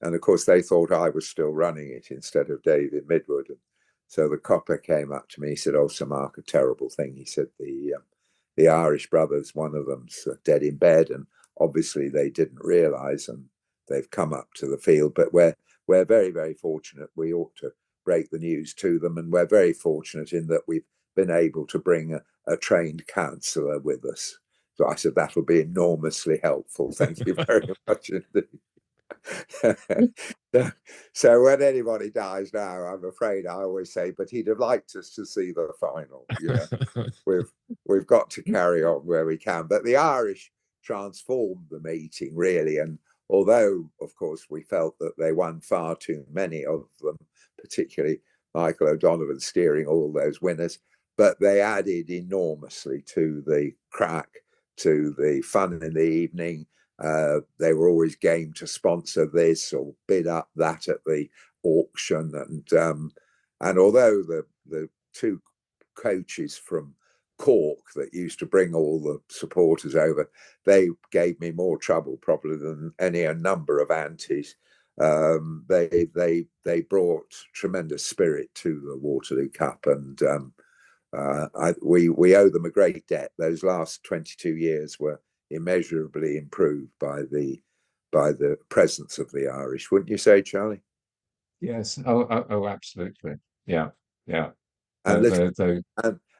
And of course, they thought I was still running it instead of David Midwood. And so the copper came up to me. He said, "Oh, Sir Mark, a terrible thing." He said, the Irish brothers, one of them's dead in bed. And obviously they didn't realise, and they've come up to the field. But we're very, very fortunate. We ought to break the news to them. And we're very fortunate in that we've been able to bring a trained counsellor with us. So I said, that'll be enormously helpful. Thank you very much indeed. So when anybody dies now, I'm afraid I always say, but he'd have liked us to see the final. We've got to carry on where we can. But the Irish transformed the meeting really, and although of course we felt that they won far too many of them, particularly Michael O'Donovan steering all those winners, but they added enormously to the crack, to the fun in the evening. They were always game to sponsor this or bid up that at the auction, and although the two coaches from Cork that used to bring all the supporters over, they gave me more trouble probably than any number of antis. They brought tremendous spirit to the Waterloo Cup, and we owe them a great debt. Those last 22 years were immeasurably improved by the presence of the Irish, wouldn't you say, Charlie? Yes. Oh, absolutely. Yeah.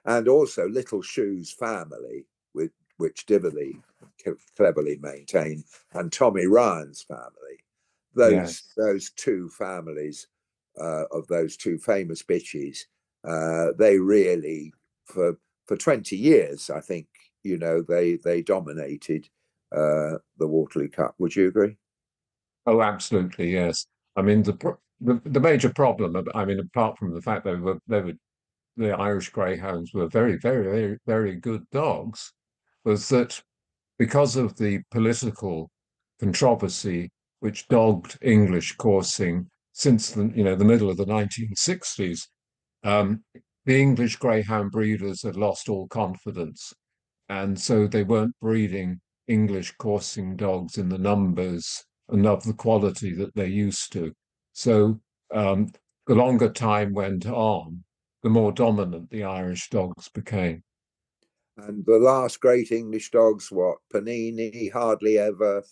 And also Little Shoe's family, with which Diverley cleverly maintained, and Tommy Ryan's family. Those two families of those two famous bitches, they really for 20 years, I think, they dominated the Waterloo Cup. Would you agree? Oh, absolutely, yes. I mean, the major problem, I mean, apart from the fact the Irish Greyhounds were very, very, very, very good dogs, was that because of the political controversy which dogged English coursing since the middle of the 1960s, the English Greyhound breeders had lost all confidence, and so they weren't breeding English coursing dogs in the numbers and of the quality that they used to. So the longer time went on, the more dominant the Irish dogs became. And the last great English dogs, what? Panini, Hardly Ever,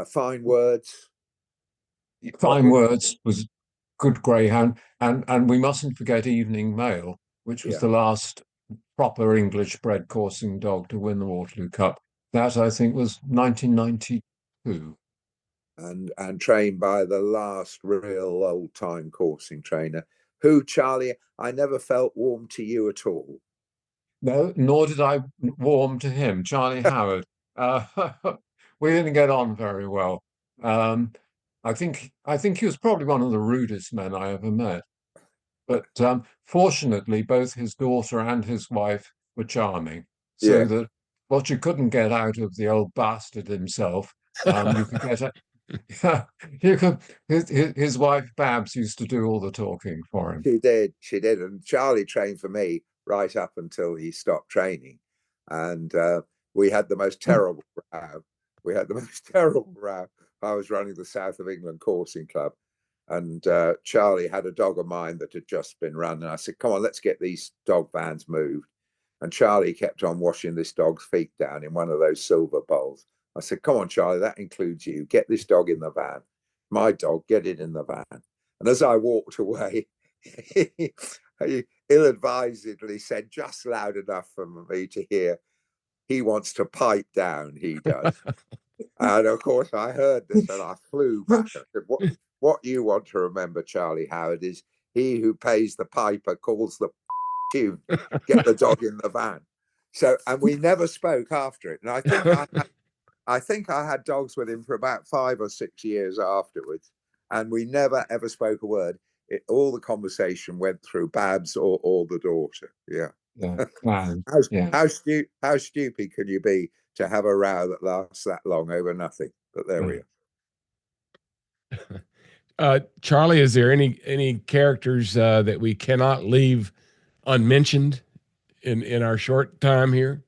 Fine Words. Fine Words was good Greyhound, and we mustn't forget Evening Mail, which was the last proper English bred coursing dog to win the Waterloo Cup. That, I think, was 1992. And trained by the last real old-time coursing trainer, who, Charlie, I never felt warm to you at all. No, nor did I warm to him, Charlie Howard. We didn't get on very well. I think he was probably one of the rudest men I ever met. But fortunately, both his daughter and his wife were charming, so that what you couldn't get out of the old bastard himself, you could get it. You could. His wife Babs used to do all the talking for him. She did, and Charlie trained for me right up until he stopped training, and we had the most terrible row. I was running the South of England Coursing Club, and Charlie had a dog of mine that had just been run, and I said, "Come on, let's get these dog vans moved." And Charlie kept on washing this dog's feet down in one of those silver bowls. I said, "Come on, Charlie, that includes you. Get this dog in the van. My dog, get it in the van." And as I walked away, he ill-advisedly said, just loud enough for me to hear, "He wants to pipe down, he does." And of course, I heard this and I flew back. I said, what you want to remember, Charlie Howard, is he who pays the piper calls the tune. Get the dog in the van. So, and we never spoke after it. And I think I had dogs with him for about 5 or 6 years afterwards, and we never ever spoke a word. All the conversation went through Babs or the daughter. How stupid can you be to have a row that lasts that long over nothing? But there we are. Charlie, is there any characters that we cannot leave unmentioned in our short time here?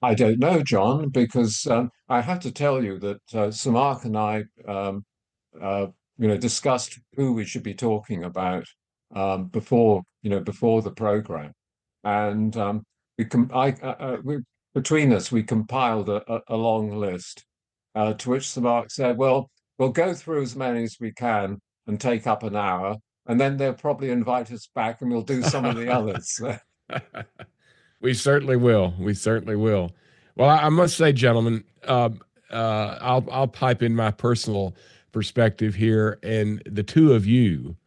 I don't know, John, because I have to tell you that Sir Mark and I, uh, discussed who we should be talking about before the program, and between us we compiled a long list, to which Sir Mark said, "Well, we'll go through as many as we can and take up an hour, and then they'll probably invite us back and we'll do some of the others." We certainly will. We certainly will. Well, I must say, gentlemen, I'll pipe in my personal perspective here, and the two of you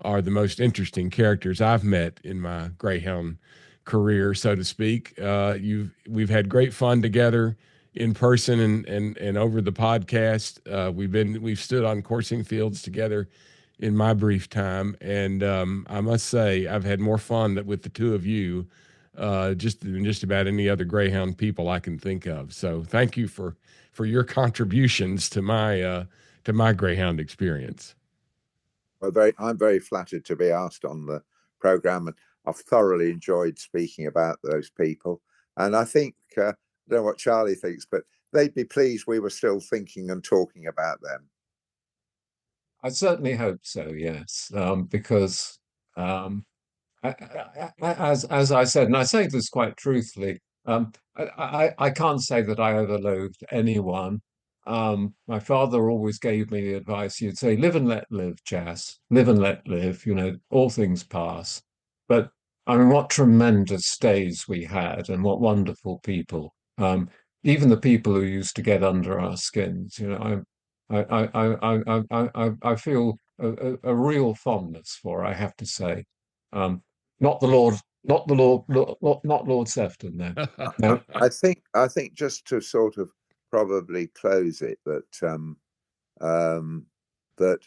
are the most interesting characters I've met in my Greyhound career, so to speak. We've had great fun together in person and over the podcast. We've stood on coursing fields together in my brief time, and I must say I've had more fun with the two of you just about any other Greyhound people I can think of. So thank you for your contributions to my Greyhound experience. Well, I'm very flattered to be asked on the program, and I've thoroughly enjoyed speaking about those people. And I think, I don't know what Charlie thinks, but they'd be pleased we were still thinking and talking about them. I certainly hope so, yes, because as I said, and I say this quite truthfully, I can't say that I ever loathed anyone. My father always gave me the advice, he'd say, live and let live, Jas, live and let live, all things pass. But I mean, what tremendous days we had and what wonderful people. Even the people who used to get under our skins, I feel a real fondness for, I have to say. Not Lord Sefton, no. No. I think just to sort of probably close it, that that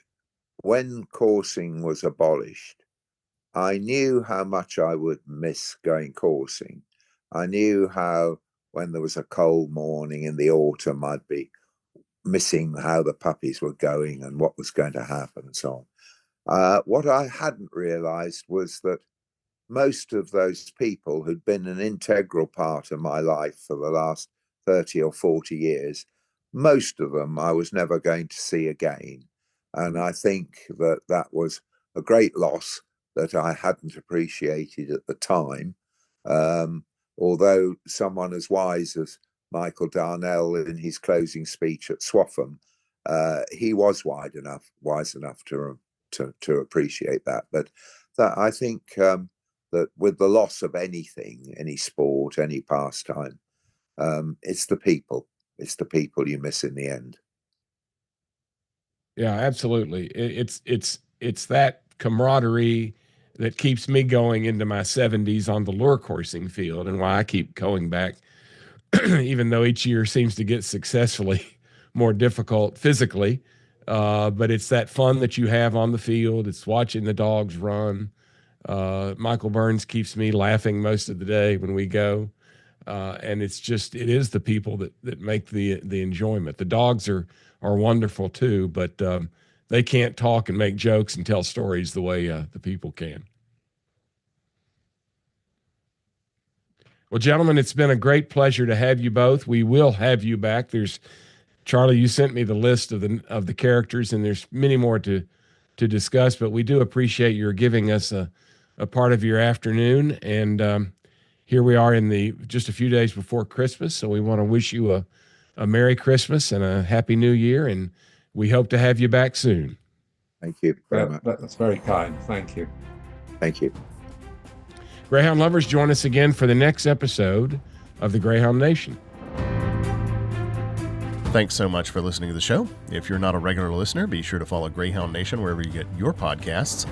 when coursing was abolished, I knew how much I would miss going coursing. I knew how when there was a cold morning in the autumn, I'd be missing how the puppies were going and what was going to happen and so on. What I hadn't realized was that most of those people who'd been an integral part of my life for the last 30 or 40 years, most of them I was never going to see again. And I think that was a great loss that I hadn't appreciated at the time. Although someone as wise as Michael Darnell in his closing speech at Swaffham, he was wise enough to appreciate that. But that I think that with the loss of anything, any sport, any pastime, it's the people you miss in the end. Yeah, absolutely. It's that camaraderie that keeps me going into my 70s on the lure coursing field, and why I keep going back, even though each year seems to get successfully more difficult physically. But it's that fun that you have on the field. It's watching the dogs run. Michael Burns keeps me laughing most of the day when we go. And it is the people that make the enjoyment. The dogs are wonderful too, but they can't talk and make jokes and tell stories the way the people can. Well, gentlemen, it's been a great pleasure to have you both. We will have you back. Charlie, you sent me the list of the characters, and there's many more to discuss, but we do appreciate your giving us a part of your afternoon. And here we are just a few days before Christmas, so we want to wish you a Merry Christmas and a Happy New Year, and we hope to have you back soon. Thank you very much. That's very kind. Thank you. Thank you. Greyhound lovers, join us again for the next episode of the Greyhound Nation. Thanks so much for listening to the show. If you're not a regular listener, be sure to follow Greyhound Nation wherever you get your podcasts.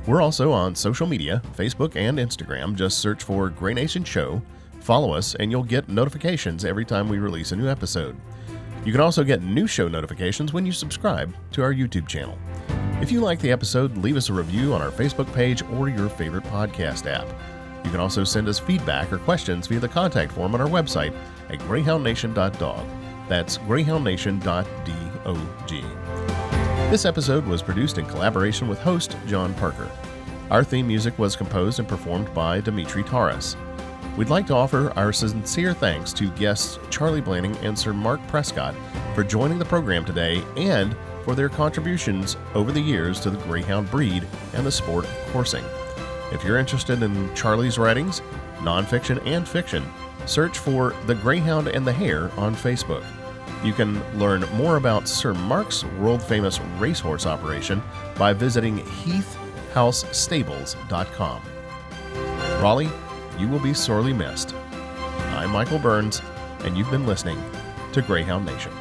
We're also on social media, Facebook and Instagram. Just search for Grey Nation Show, follow us, and you'll get notifications every time we release a new episode. You can also get new show notifications when you subscribe to our YouTube channel. If you like the episode, leave us a review on our Facebook page or your favorite podcast app. You can also send us feedback or questions via the contact form on our website at greyhoundnation.dog. That's greyhoundnation.dog. This episode was produced in collaboration with host John Parker. Our theme music was composed and performed by Dimitri Taras. We'd like to offer our sincere thanks to guests Charlie Blanning and Sir Mark Prescott for joining the program today and for their contributions over the years to the Greyhound breed and the sport of coursing. If you're interested in Charlie's writings, nonfiction and fiction, search for The Greyhound and the Hare on Facebook. You can learn more about Sir Mark's world-famous racehorse operation by visiting heathhousestables.com. Raleigh, you will be sorely missed. I'm Michael Burns, and you've been listening to Greyhound Nation.